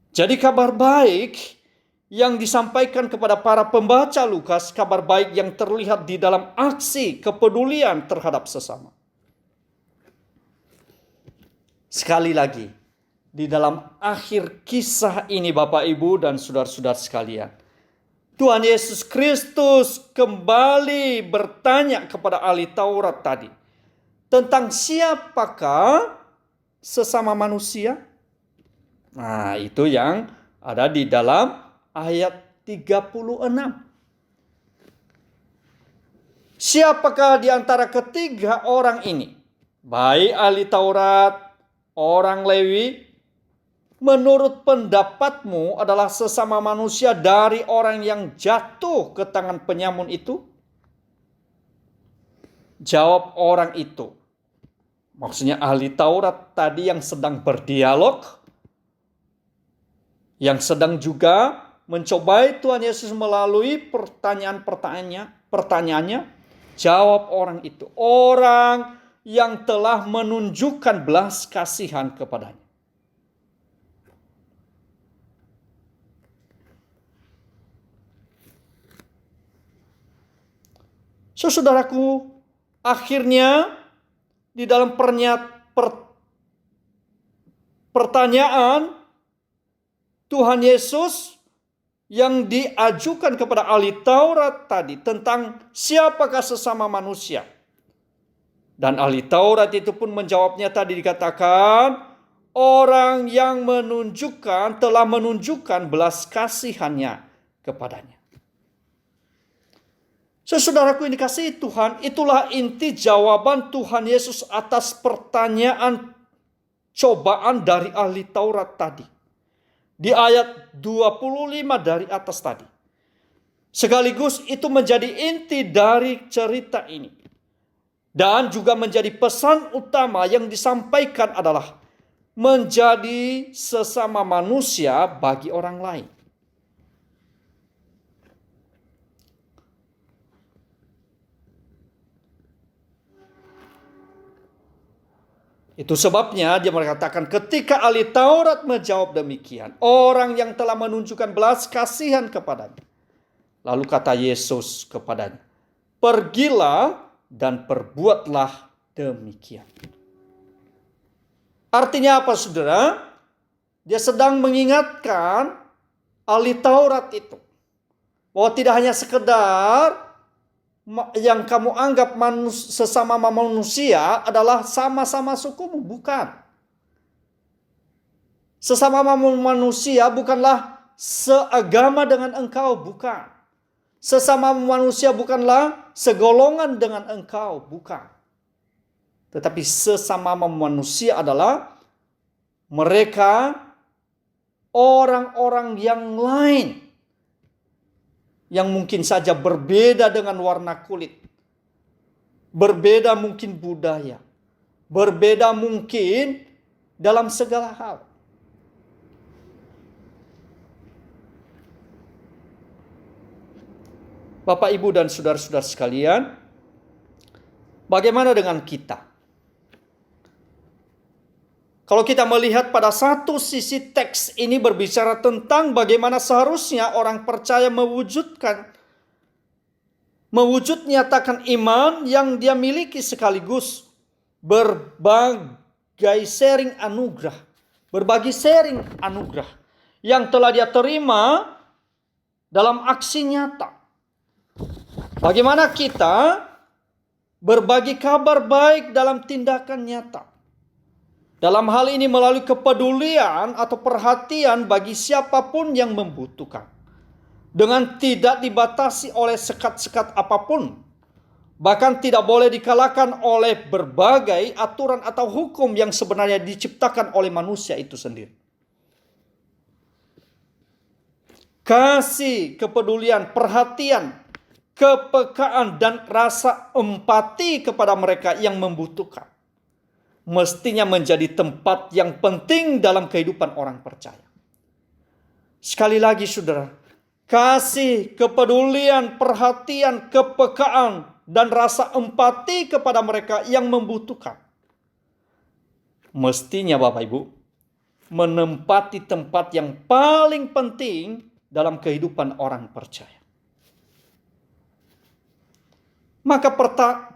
Jadi kabar baik yang disampaikan kepada para pembaca Lukas, kabar baik yang terlihat di dalam aksi kepedulian terhadap sesama. Sekali lagi, di dalam akhir kisah ini Bapak Ibu dan saudara-saudara sekalian, Tuhan Yesus Kristus kembali bertanya kepada ahli Taurat tadi tentang siapakah sesama manusia. Nah, itu yang ada di dalam ayat 36. Siapakah di antara ketiga orang ini? Baik ahli Taurat, orang Lewi, menurut pendapatmu adalah sesama manusia dari orang yang jatuh ke tangan penyamun itu? Jawab orang itu. Maksudnya ahli Taurat tadi yang sedang berdialog, yang sedang juga mencobai Tuhan Yesus melalui pertanyaannya, jawab orang itu. Orang yang telah menunjukkan belas kasihan kepadanya. Saudaraku, akhirnya di dalam pertanyaan Tuhan Yesus yang diajukan kepada ahli Taurat tadi tentang siapakah sesama manusia. Dan ahli Taurat itu pun menjawabnya, tadi dikatakan orang yang telah menunjukkan belas kasihannya kepadanya. Saudaraku yang dikasihi Tuhan, itulah inti jawaban Tuhan Yesus atas pertanyaan cobaan dari ahli Taurat tadi. Di ayat 25 dari atas tadi. Sekaligus itu menjadi inti dari cerita ini. Dan juga menjadi pesan utama yang disampaikan adalah menjadi sesama manusia bagi orang lain. Itu sebabnya dia mengatakan ketika ahli Taurat menjawab demikian, orang yang telah menunjukkan belas kasihan kepadanya. Lalu kata Yesus kepadanya, pergilah dan perbuatlah demikian. Artinya apa, saudara? Dia sedang mengingatkan ahli Taurat itu bahwa tidak hanya sekedar yang kamu anggap sesama manusia adalah sama-sama sukumu. Bukan. Sesama manusia bukanlah seagama dengan engkau. Bukan. Sesama manusia bukanlah segolongan dengan engkau. Bukan. Tetapi sesama manusia adalah mereka orang-orang yang lain. Yang mungkin saja berbeda dengan warna kulit. Berbeda mungkin budaya. Berbeda mungkin dalam segala hal. Bapak, Ibu, dan saudara-saudara sekalian, bagaimana dengan kita? Kalau kita melihat pada satu sisi teks ini berbicara tentang bagaimana seharusnya orang percaya mewujud nyatakan iman yang dia miliki sekaligus berbagi sharing anugerah yang telah dia terima dalam aksi nyata. Bagaimana kita berbagi kabar baik dalam tindakan nyata. Dalam hal ini melalui kepedulian atau perhatian bagi siapapun yang membutuhkan. Dengan tidak dibatasi oleh sekat-sekat apapun. Bahkan tidak boleh dikalahkan oleh berbagai aturan atau hukum yang sebenarnya diciptakan oleh manusia itu sendiri. Kasih, kepedulian, perhatian, kepekaan, dan rasa empati kepada mereka yang membutuhkan mestinya menjadi tempat yang penting dalam kehidupan orang percaya. Sekali lagi, saudara, kasih, kepedulian, perhatian, kepekaan, dan rasa empati kepada mereka yang membutuhkan mestinya, Bapak Ibu, menempati tempat yang paling penting dalam kehidupan orang percaya. Maka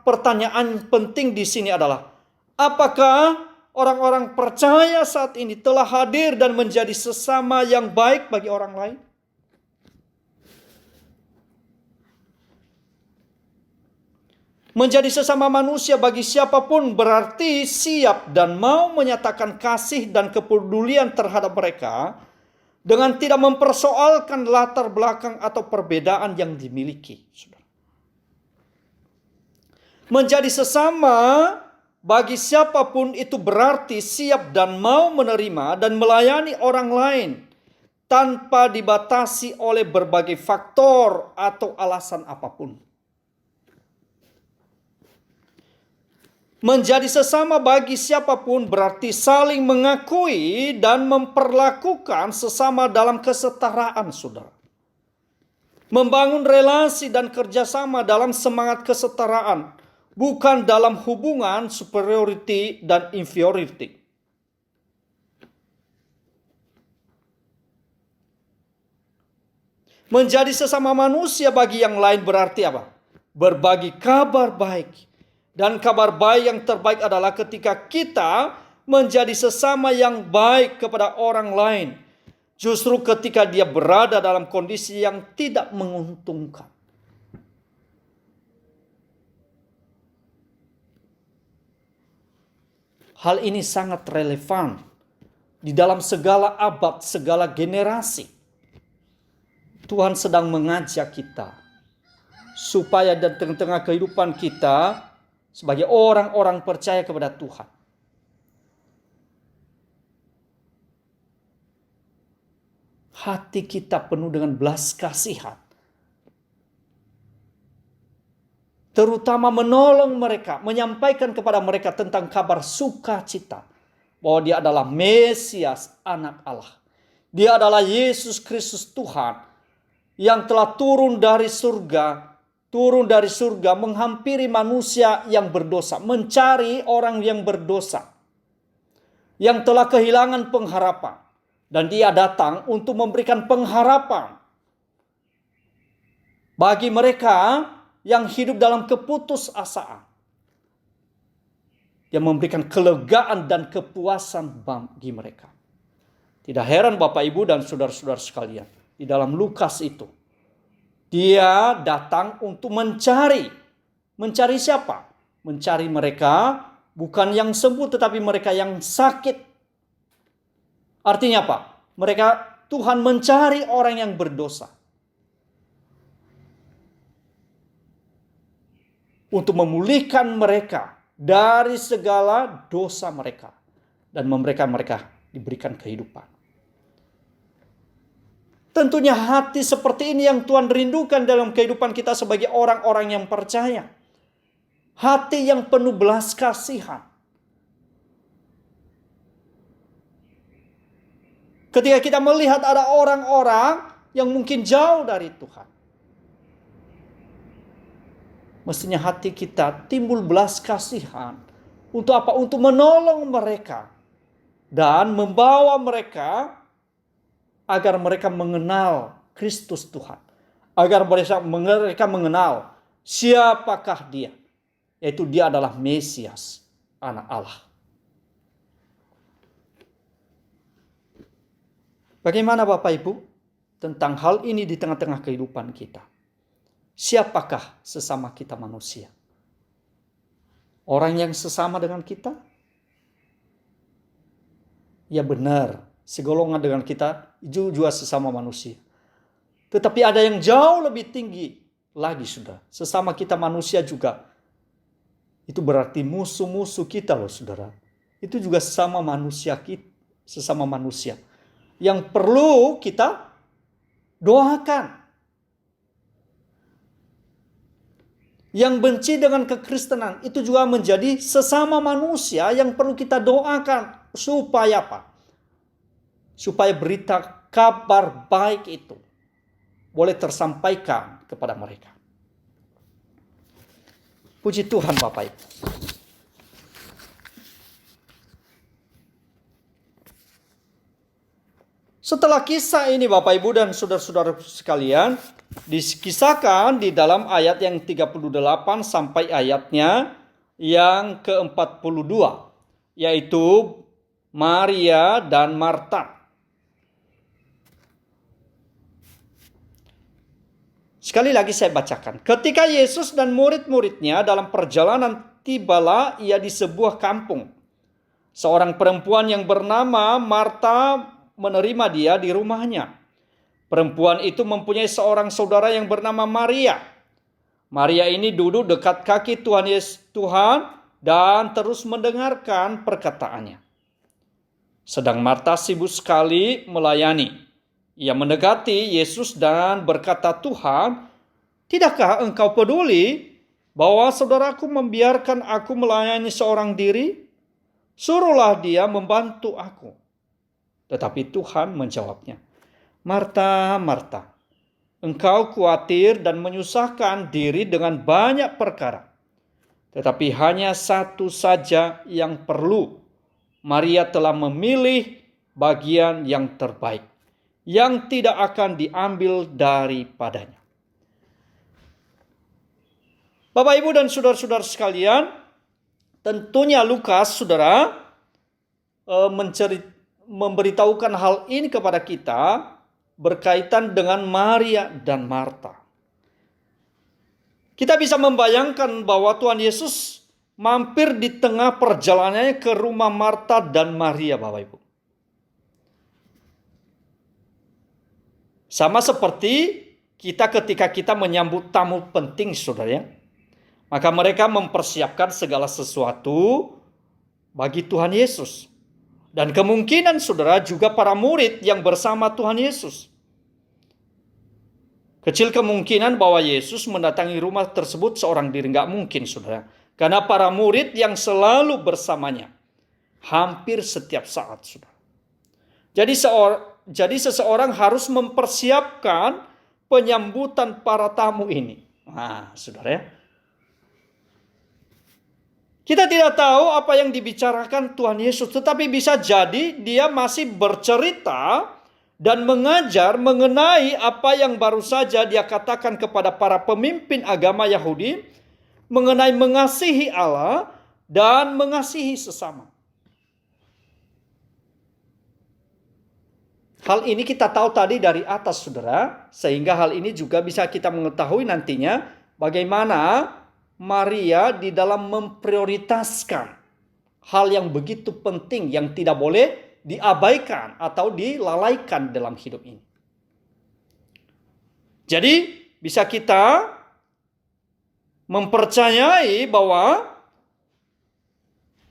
pertanyaan penting di sini adalah, apakah orang-orang percaya saat ini telah hadir dan menjadi sesama yang baik bagi orang lain? Menjadi sesama manusia bagi siapapun berarti siap dan mau menyatakan kasih dan kepedulian terhadap mereka dengan tidak mempersoalkan latar belakang atau perbedaan yang dimiliki. Menjadi sesama bagi siapapun itu berarti siap dan mau menerima dan melayani orang lain tanpa dibatasi oleh berbagai faktor atau alasan apapun. Menjadi sesama bagi siapapun berarti saling mengakui dan memperlakukan sesama dalam kesetaraan, saudara. Membangun relasi dan kerjasama dalam semangat kesetaraan bukan dalam hubungan superiority dan inferiority. Menjadi sesama manusia bagi yang lain berarti apa? Berbagi kabar baik. Dan kabar baik yang terbaik adalah ketika kita menjadi sesama yang baik kepada orang lain. Justru ketika dia berada dalam kondisi yang tidak menguntungkan. Hal ini sangat relevan di dalam segala abad, segala generasi. Tuhan sedang mengajak kita supaya di tengah-tengah kehidupan kita sebagai orang-orang percaya kepada Tuhan, hati kita penuh dengan belas kasihan, terutama menolong mereka, menyampaikan kepada mereka tentang kabar sukacita bahwa Dia adalah Mesias, Anak Allah. Dia adalah Yesus Kristus Tuhan yang telah turun dari surga menghampiri manusia yang berdosa, mencari orang yang berdosa, yang telah kehilangan pengharapan. Dan Dia datang untuk memberikan pengharapan bagi mereka yang hidup dalam keputusasaan. Dia memberikan kelegaan dan kepuasan bagi mereka. Tidak heran Bapak, Ibu, dan saudara-saudara sekalian, di dalam Lukas itu, Dia datang untuk mencari siapa? Mencari mereka, bukan yang sembuh, tetapi mereka yang sakit. Artinya apa? Tuhan mencari orang yang berdosa. Untuk memulihkan mereka dari segala dosa mereka. Dan mereka diberikan kehidupan. Tentunya hati seperti ini yang Tuhan rindukan dalam kehidupan kita sebagai orang-orang yang percaya. Hati yang penuh belas kasihan. Ketika kita melihat ada orang-orang yang mungkin jauh dari Tuhan, mestinya hati kita timbul belas kasihan. Untuk apa? Untuk menolong mereka. Dan membawa mereka agar mereka mengenal Kristus Tuhan. Agar mereka mengenal siapakah Dia. Yaitu Dia adalah Mesias, Anak Allah. Bagaimana Bapak Ibu tentang hal ini di tengah-tengah kehidupan kita? Siapakah sesama kita manusia? Orang yang sesama dengan kita? Ya benar, segolongan dengan kita juga sesama manusia. Tetapi ada yang jauh lebih tinggi lagi sudah. Sesama kita manusia juga. Itu berarti musuh-musuh kita loh saudara. Itu juga sesama manusia kita, sesama manusia. Yang perlu kita doakan. Yang benci dengan kekristenan itu juga menjadi sesama manusia yang perlu kita doakan. Supaya apa? Supaya berita kabar baik itu boleh tersampaikan kepada mereka. Puji Tuhan Bapak Ibu. Setelah kisah ini Bapak Ibu dan saudara-saudara sekalian, dikisahkan di dalam ayat yang 38 sampai ayatnya yang ke-42, yaitu Maria dan Marta. Sekali lagi saya bacakan. Ketika Yesus dan murid-muridnya dalam perjalanan, tibalah ia di sebuah kampung. Seorang perempuan yang bernama Marta menerima dia di rumahnya. Perempuan itu mempunyai seorang saudara yang bernama Maria. Maria ini duduk dekat kaki Tuhan dan terus mendengarkan perkataannya. Sedang Marta sibuk sekali melayani. Ia mendekati Yesus dan berkata, "Tuhan, tidakkah engkau peduli bahwa saudaraku membiarkan aku melayani seorang diri? Suruhlah dia membantu aku." Tetapi Tuhan menjawabnya, "Marta, Marta, engkau khawatir dan menyusahkan diri dengan banyak perkara. tetapi hanya satu saja yang perlu. Maria telah memilih bagian yang terbaik, yang tidak akan diambil daripadanya. Bapak, Ibu, dan saudara-saudara sekalian, tentunya Lukas, saudara, memberitahukan hal ini kepada kita berkaitan dengan Maria dan Marta. Kita bisa membayangkan bahwa Tuhan Yesus mampir di tengah perjalanannya ke rumah Marta dan Maria, Bapak Ibu. Sama seperti kita ketika kita menyambut tamu penting, saudara ya. Maka mereka mempersiapkan segala sesuatu bagi Tuhan Yesus. Dan kemungkinan saudara juga para murid yang bersama Tuhan Yesus. Kecil kemungkinan bahwa Yesus mendatangi rumah tersebut seorang diri. Nggak mungkin saudara. Karena para murid yang selalu bersamanya. Hampir setiap saat saudara. Jadi seseorang harus mempersiapkan penyambutan para tamu ini. Nah saudara ya. Kita tidak tahu apa yang dibicarakan Tuhan Yesus, tetapi bisa jadi dia masih bercerita dan mengajar mengenai apa yang baru saja dia katakan kepada para pemimpin agama Yahudi, mengenai mengasihi Allah dan mengasihi sesama. Hal ini kita tahu tadi dari atas, saudara, sehingga hal ini juga bisa kita mengetahui nantinya bagaimana Maria di dalam memprioritaskan hal yang begitu penting yang tidak boleh diabaikan atau dilalaikan dalam hidup ini. Jadi bisa kita mempercayai bahwa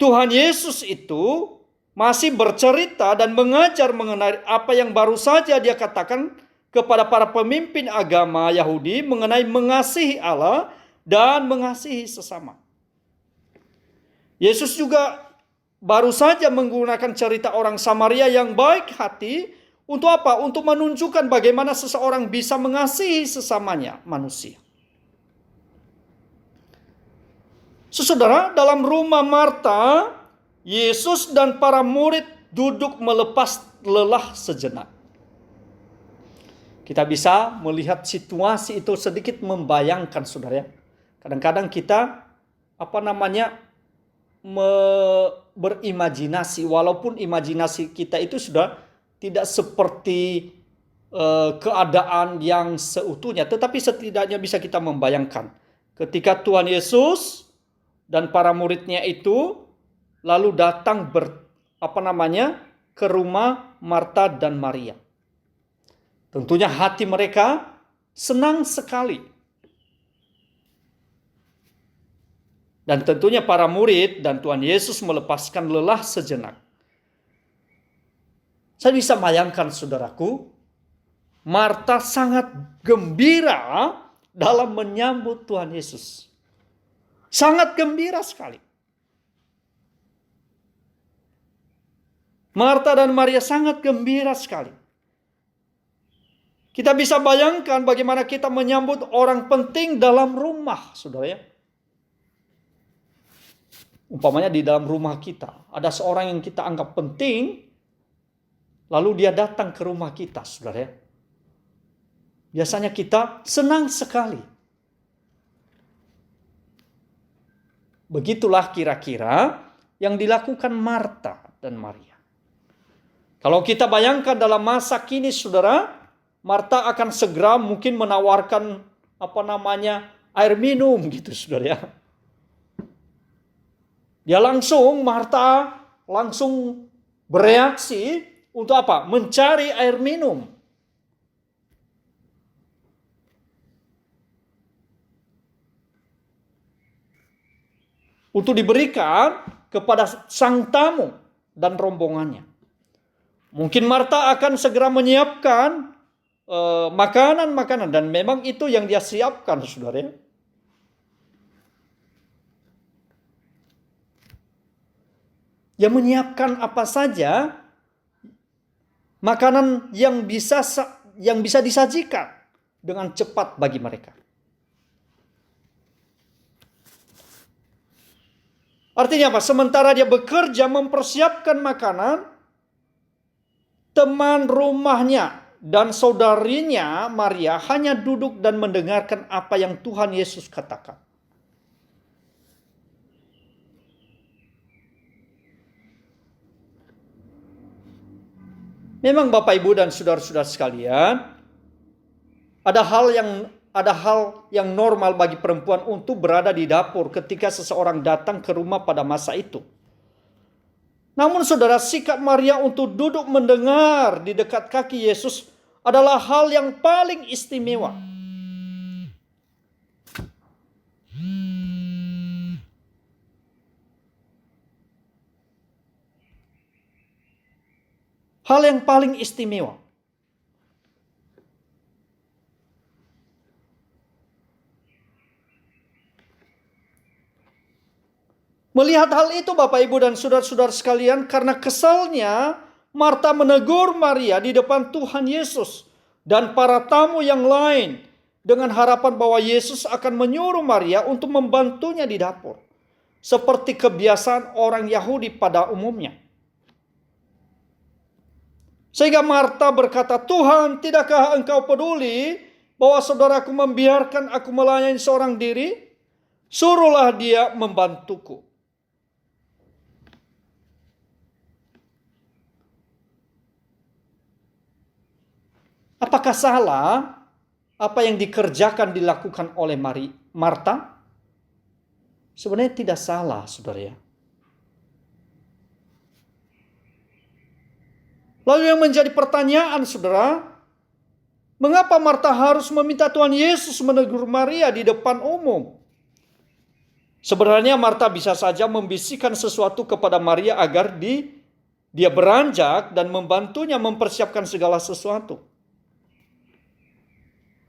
Tuhan Yesus itu masih bercerita dan mengajar mengenai apa yang baru saja dia katakan kepada para pemimpin agama Yahudi mengenai mengasihi Allah dan mengasihi sesama. Yesus juga baru saja menggunakan cerita orang Samaria yang baik hati untuk apa? Untuk menunjukkan bagaimana seseorang bisa mengasihi sesamanya manusia. Saudara, dalam rumah Marta, Yesus dan para murid duduk melepas lelah sejenak. Kita bisa melihat situasi itu sedikit membayangkan, saudara ya. Kadang-kadang kita berimajinasi, walaupun imajinasi kita itu sudah tidak seperti keadaan yang seutuhnya, tetapi setidaknya bisa kita membayangkan ketika Tuhan Yesus dan para muridnya itu lalu datang ke rumah Marta dan Maria. Tentunya hati mereka senang sekali. Dan tentunya para murid dan Tuhan Yesus melepaskan lelah sejenak. Saya bisa bayangkan saudaraku, Marta sangat gembira dalam menyambut Tuhan Yesus. Sangat gembira sekali. Marta dan Maria sangat gembira sekali. Kita bisa bayangkan bagaimana kita menyambut orang penting dalam rumah, saudara ya. Umpamanya di dalam rumah kita, ada seorang yang kita anggap penting, lalu dia datang ke rumah kita, saudara ya. Biasanya kita senang sekali. Begitulah kira-kira yang dilakukan Marta dan Maria. Kalau kita bayangkan dalam masa kini, saudara, Marta akan segera mungkin menawarkan air minum gitu, saudara ya. Marta langsung bereaksi untuk apa? Mencari air minum. Untuk diberikan kepada sang tamu dan rombongannya. Mungkin Marta akan segera menyiapkan makanan-makanan, dan memang itu yang dia siapkan, saudara. Dia menyiapkan apa saja makanan yang bisa disajikan dengan cepat bagi mereka. Artinya apa? Sementara dia bekerja mempersiapkan makanan, teman rumahnya dan saudarinya Maria hanya duduk dan mendengarkan apa yang Tuhan Yesus katakan. Memang Bapak Ibu dan saudara-saudara sekalian, ada hal yang normal bagi perempuan untuk berada di dapur ketika seseorang datang ke rumah pada masa itu. Namun saudara, sikap Maria untuk duduk mendengar di dekat kaki Yesus adalah hal yang paling istimewa. Hal yang paling istimewa. Melihat hal itu Bapak Ibu dan saudara-saudara sekalian, karena kesalnya Marta menegur Maria di depan Tuhan Yesus dan para tamu yang lain dengan harapan bahwa Yesus akan menyuruh Maria untuk membantunya di dapur, seperti kebiasaan orang Yahudi pada umumnya. Sehingga Marta berkata, "Tuhan, tidakkah engkau peduli bahwa saudaraku membiarkan aku melayani seorang diri? Suruhlah dia membantuku." Apakah salah apa yang dilakukan oleh Marta? Sebenarnya tidak salah, saudara ya. Lalu yang menjadi pertanyaan, saudara, mengapa Marta harus meminta Tuhan Yesus menegur Maria di depan umum? Sebenarnya Marta bisa saja membisikkan sesuatu kepada Maria agar dia beranjak dan membantunya mempersiapkan segala sesuatu.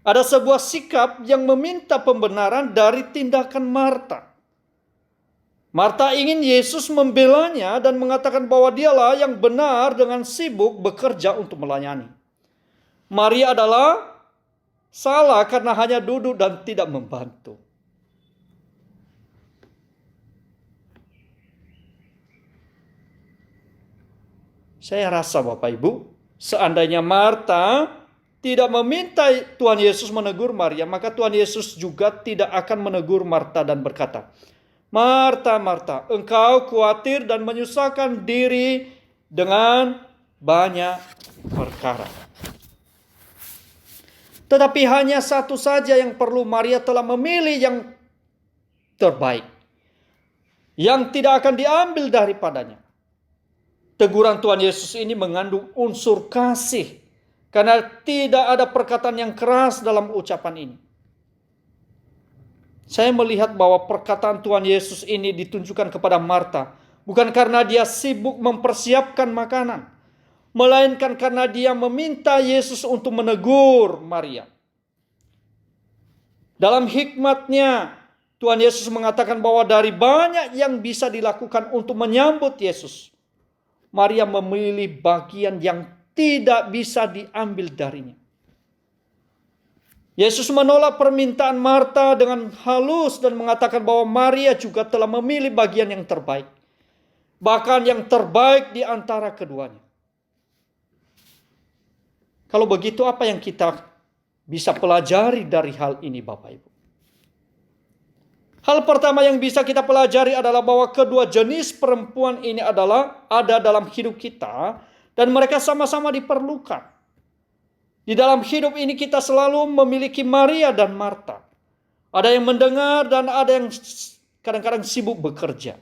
Ada sebuah sikap yang meminta pembenaran dari tindakan Marta. Marta ingin Yesus membelanya dan mengatakan bahwa dialah yang benar dengan sibuk bekerja untuk melayani. Maria adalah salah karena hanya duduk dan tidak membantu. Saya rasa Bapak Ibu, seandainya Marta tidak meminta Tuhan Yesus menegur Maria, maka Tuhan Yesus juga tidak akan menegur Marta dan berkata, "Marta, Marta, engkau khawatir dan menyusahkan diri dengan banyak perkara. Tetapi hanya satu saja yang perlu. Maria telah memilih yang terbaik, yang tidak akan diambil daripadanya." Teguran Tuhan Yesus ini mengandung unsur kasih, karena tidak ada perkataan yang keras dalam ucapan ini. Saya melihat bahwa perkataan Tuhan Yesus ini ditunjukkan kepada Marta bukan karena dia sibuk mempersiapkan makanan, melainkan karena dia meminta Yesus untuk menegur Maria. Dalam hikmatnya, Tuhan Yesus mengatakan bahwa dari banyak yang bisa dilakukan untuk menyambut Yesus, Maria memilih bagian yang tidak bisa diambil darinya. Yesus menolak permintaan Marta dengan halus dan mengatakan bahwa Maria juga telah memilih bagian yang terbaik, bahkan yang terbaik di antara keduanya. Kalau begitu, apa yang kita bisa pelajari dari hal ini, Bapak Ibu? Hal pertama yang bisa kita pelajari adalah bahwa kedua jenis perempuan ini ada dalam hidup kita, dan mereka sama-sama diperlukan. Di dalam hidup ini kita selalu memiliki Maria dan Marta. Ada yang mendengar dan ada yang kadang-kadang sibuk bekerja.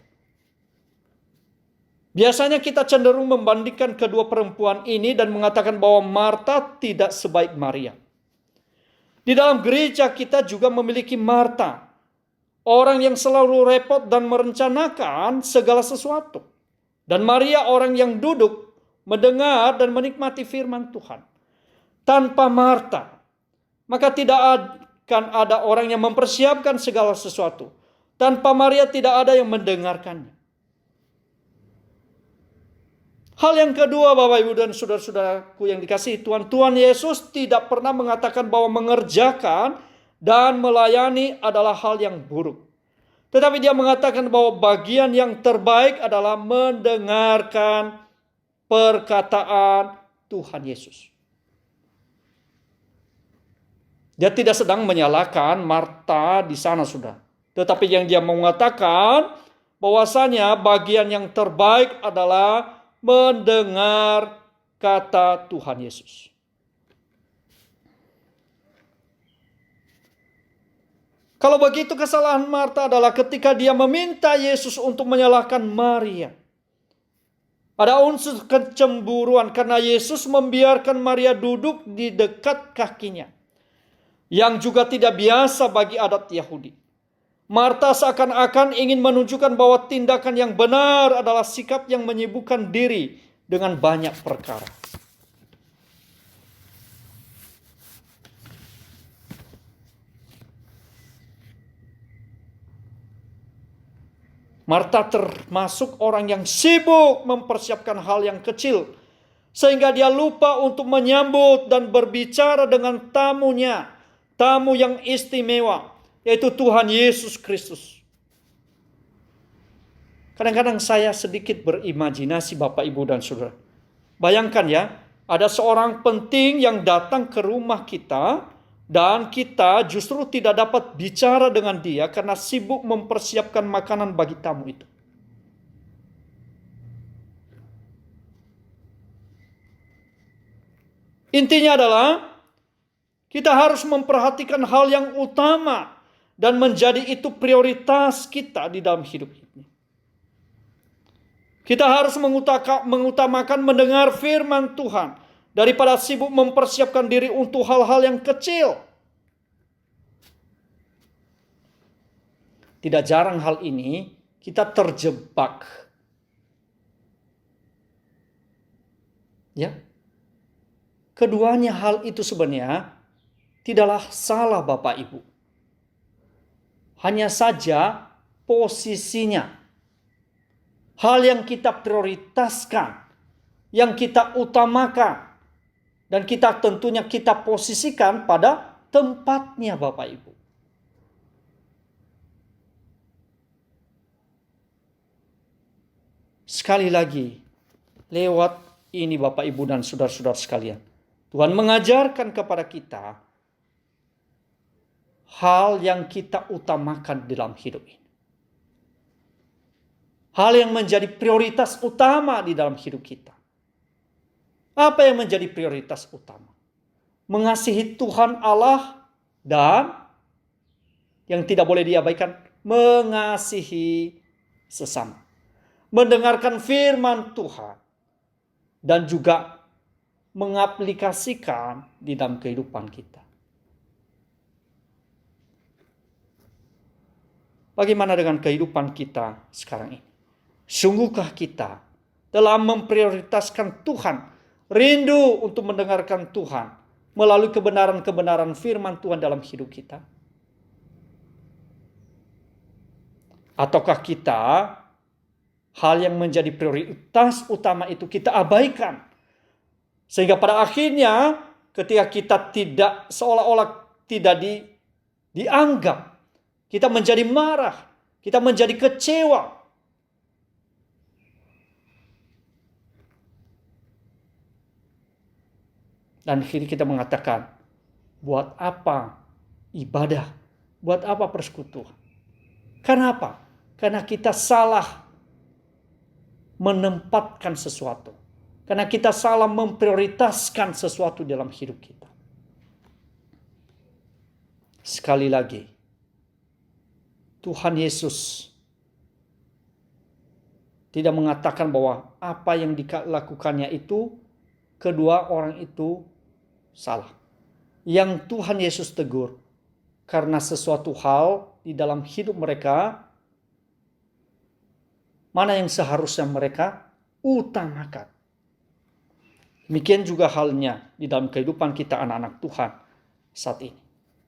Biasanya kita cenderung membandingkan kedua perempuan ini dan mengatakan bahwa Marta tidak sebaik Maria. Di dalam gereja kita juga memiliki Marta, orang yang selalu repot dan merencanakan segala sesuatu. Dan Maria orang yang duduk, mendengar dan menikmati firman Tuhan. Tanpa Marta, maka tidak akan ada orang yang mempersiapkan segala sesuatu. Tanpa Maria tidak ada yang mendengarkannya. Hal yang kedua, Bapak Ibu dan saudara-saudaraku yang dikasihi Tuhan, Tuhan Yesus tidak pernah mengatakan bahwa mengerjakan dan melayani adalah hal yang buruk. Tetapi dia mengatakan bahwa bagian yang terbaik adalah mendengarkan perkataan Tuhan Yesus. Dia tidak sedang menyalahkan Marta di sana, sudah. Tetapi yang dia mengatakan bahwasanya bagian yang terbaik adalah mendengar kata Tuhan Yesus. Kalau begitu, kesalahan Marta adalah ketika dia meminta Yesus untuk menyalahkan Maria. Ada unsur kecemburuan karena Yesus membiarkan Maria duduk di dekat kakinya, yang juga tidak biasa bagi adat Yahudi. Marta seakan-akan ingin menunjukkan bahwa tindakan yang benar adalah sikap yang menyibukkan diri dengan banyak perkara. Marta termasuk orang yang sibuk mempersiapkan hal yang kecil, sehingga dia lupa untuk menyambut dan berbicara dengan tamunya, tamu yang istimewa, yaitu Tuhan Yesus Kristus. Kadang-kadang saya sedikit berimajinasi, Bapak, Ibu, dan Saudara. Bayangkan ya, ada seorang penting yang datang ke rumah kita, dan kita justru tidak dapat bicara dengan dia karena sibuk mempersiapkan makanan bagi tamu itu. Intinya adalah kita harus memperhatikan hal yang utama dan menjadi itu prioritas kita di dalam hidup ini. Kita harus mengutamakan mendengar firman Tuhan daripada sibuk mempersiapkan diri untuk hal-hal yang kecil. Tidak jarang hal ini kita terjebak. Ya. Keduanya hal itu sebenarnya tidaklah salah, Bapak Ibu. Hanya saja posisinya. Hal yang kita prioritaskan, yang kita utamakan, dan kita tentunya kita posisikan pada tempatnya, Bapak Ibu. Sekali lagi, lewat ini Bapak, Ibu, dan saudara-saudara sekalian, Tuhan mengajarkan kepada kita hal yang kita utamakan dalam hidup ini. Hal yang menjadi prioritas utama di dalam hidup kita. Apa yang menjadi prioritas utama? Mengasihi Tuhan Allah dan yang tidak boleh diabaikan, mengasihi sesama. Mendengarkan firman Tuhan dan juga mengaplikasikan di dalam kehidupan kita. Bagaimana dengan kehidupan kita sekarang ini? Sungguhkah kita telah memprioritaskan Tuhan, rindu untuk mendengarkan Tuhan melalui kebenaran-kebenaran firman Tuhan dalam hidup kita? Ataukah kita hal yang menjadi prioritas utama itu kita abaikan? Sehingga pada akhirnya ketika kita tidak seolah-olah tidak dianggap, kita menjadi marah, kita menjadi kecewa. Dan akhirnya kita mengatakan, buat apa ibadah? Buat apa persekutuan? Karena apa? Karena kita salah menempatkan sesuatu. Karena kita salah memprioritaskan sesuatu dalam hidup kita. Sekali lagi, Tuhan Yesus tidak mengatakan bahwa apa yang dilakukannya itu, kedua orang itu salah. Yang Tuhan Yesus tegur karena sesuatu hal di dalam hidup mereka, mana yang seharusnya mereka utamakan. Demikian juga halnya di dalam kehidupan kita anak-anak Tuhan saat ini.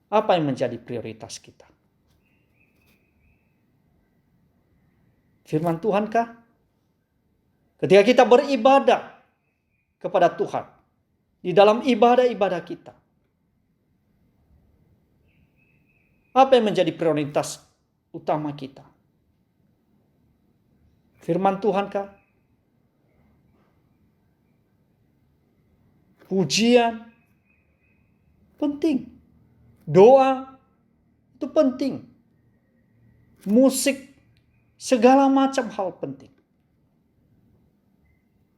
Apa yang menjadi prioritas kita? Firman Tuhan kah? Ketika kita beribadah kepada Tuhan, di dalam ibadah-ibadah kita, apa yang menjadi prioritas utama kita? Firman Tuhan kah? Pujian penting. Doa itu penting. Musik, segala macam hal penting.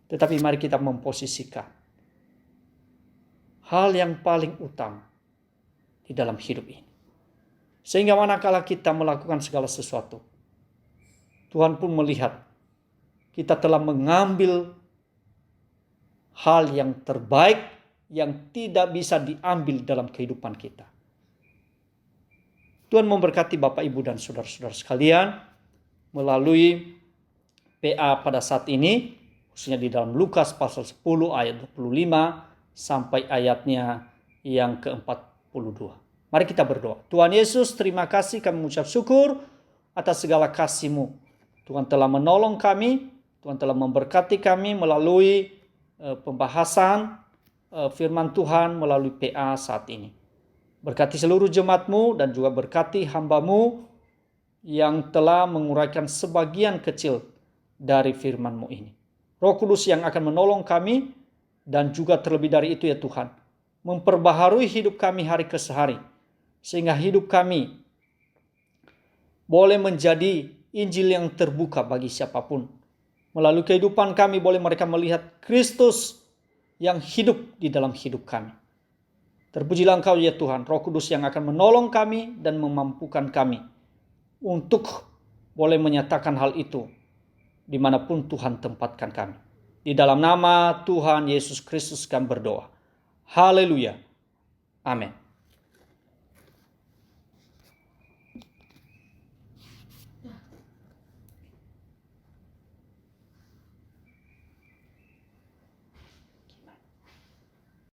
Tetapi mari kita memposisikan hal yang paling utama di dalam hidup ini. Sehingga manakala kita melakukan segala sesuatu, Tuhan pun melihat kita telah mengambil hal yang terbaik yang tidak bisa diambil dalam kehidupan kita. Tuhan memberkati Bapak, Ibu, dan saudara-saudara sekalian melalui PA pada saat ini, khususnya di dalam Lukas pasal 10 ayat 25 sampai ayatnya yang ke-42. Mari kita berdoa. Tuhan Yesus, terima kasih, kami mengucap syukur atas segala kasih-Mu. Tuhan telah menolong kami, Tuhan telah memberkati kami melalui pembahasan firman Tuhan melalui PA saat ini. Berkati seluruh jemaat-Mu dan juga berkati hamba-Mu yang telah menguraikan sebagian kecil dari firman-Mu ini. Roh Kudus yang akan menolong kami dan juga terlebih dari itu ya Tuhan, memperbaharui hidup kami hari ke hari, sehingga hidup kami boleh menjadi Injil yang terbuka bagi siapapun. Melalui kehidupan kami boleh mereka melihat Kristus yang hidup di dalam hidup kami. Terpujilah Engkau ya Tuhan, Roh Kudus yang akan menolong kami dan memampukan kami untuk boleh menyatakan hal itu dimanapun Tuhan tempatkan kami. Di dalam nama Tuhan Yesus Kristus kami berdoa. Haleluya. Amin.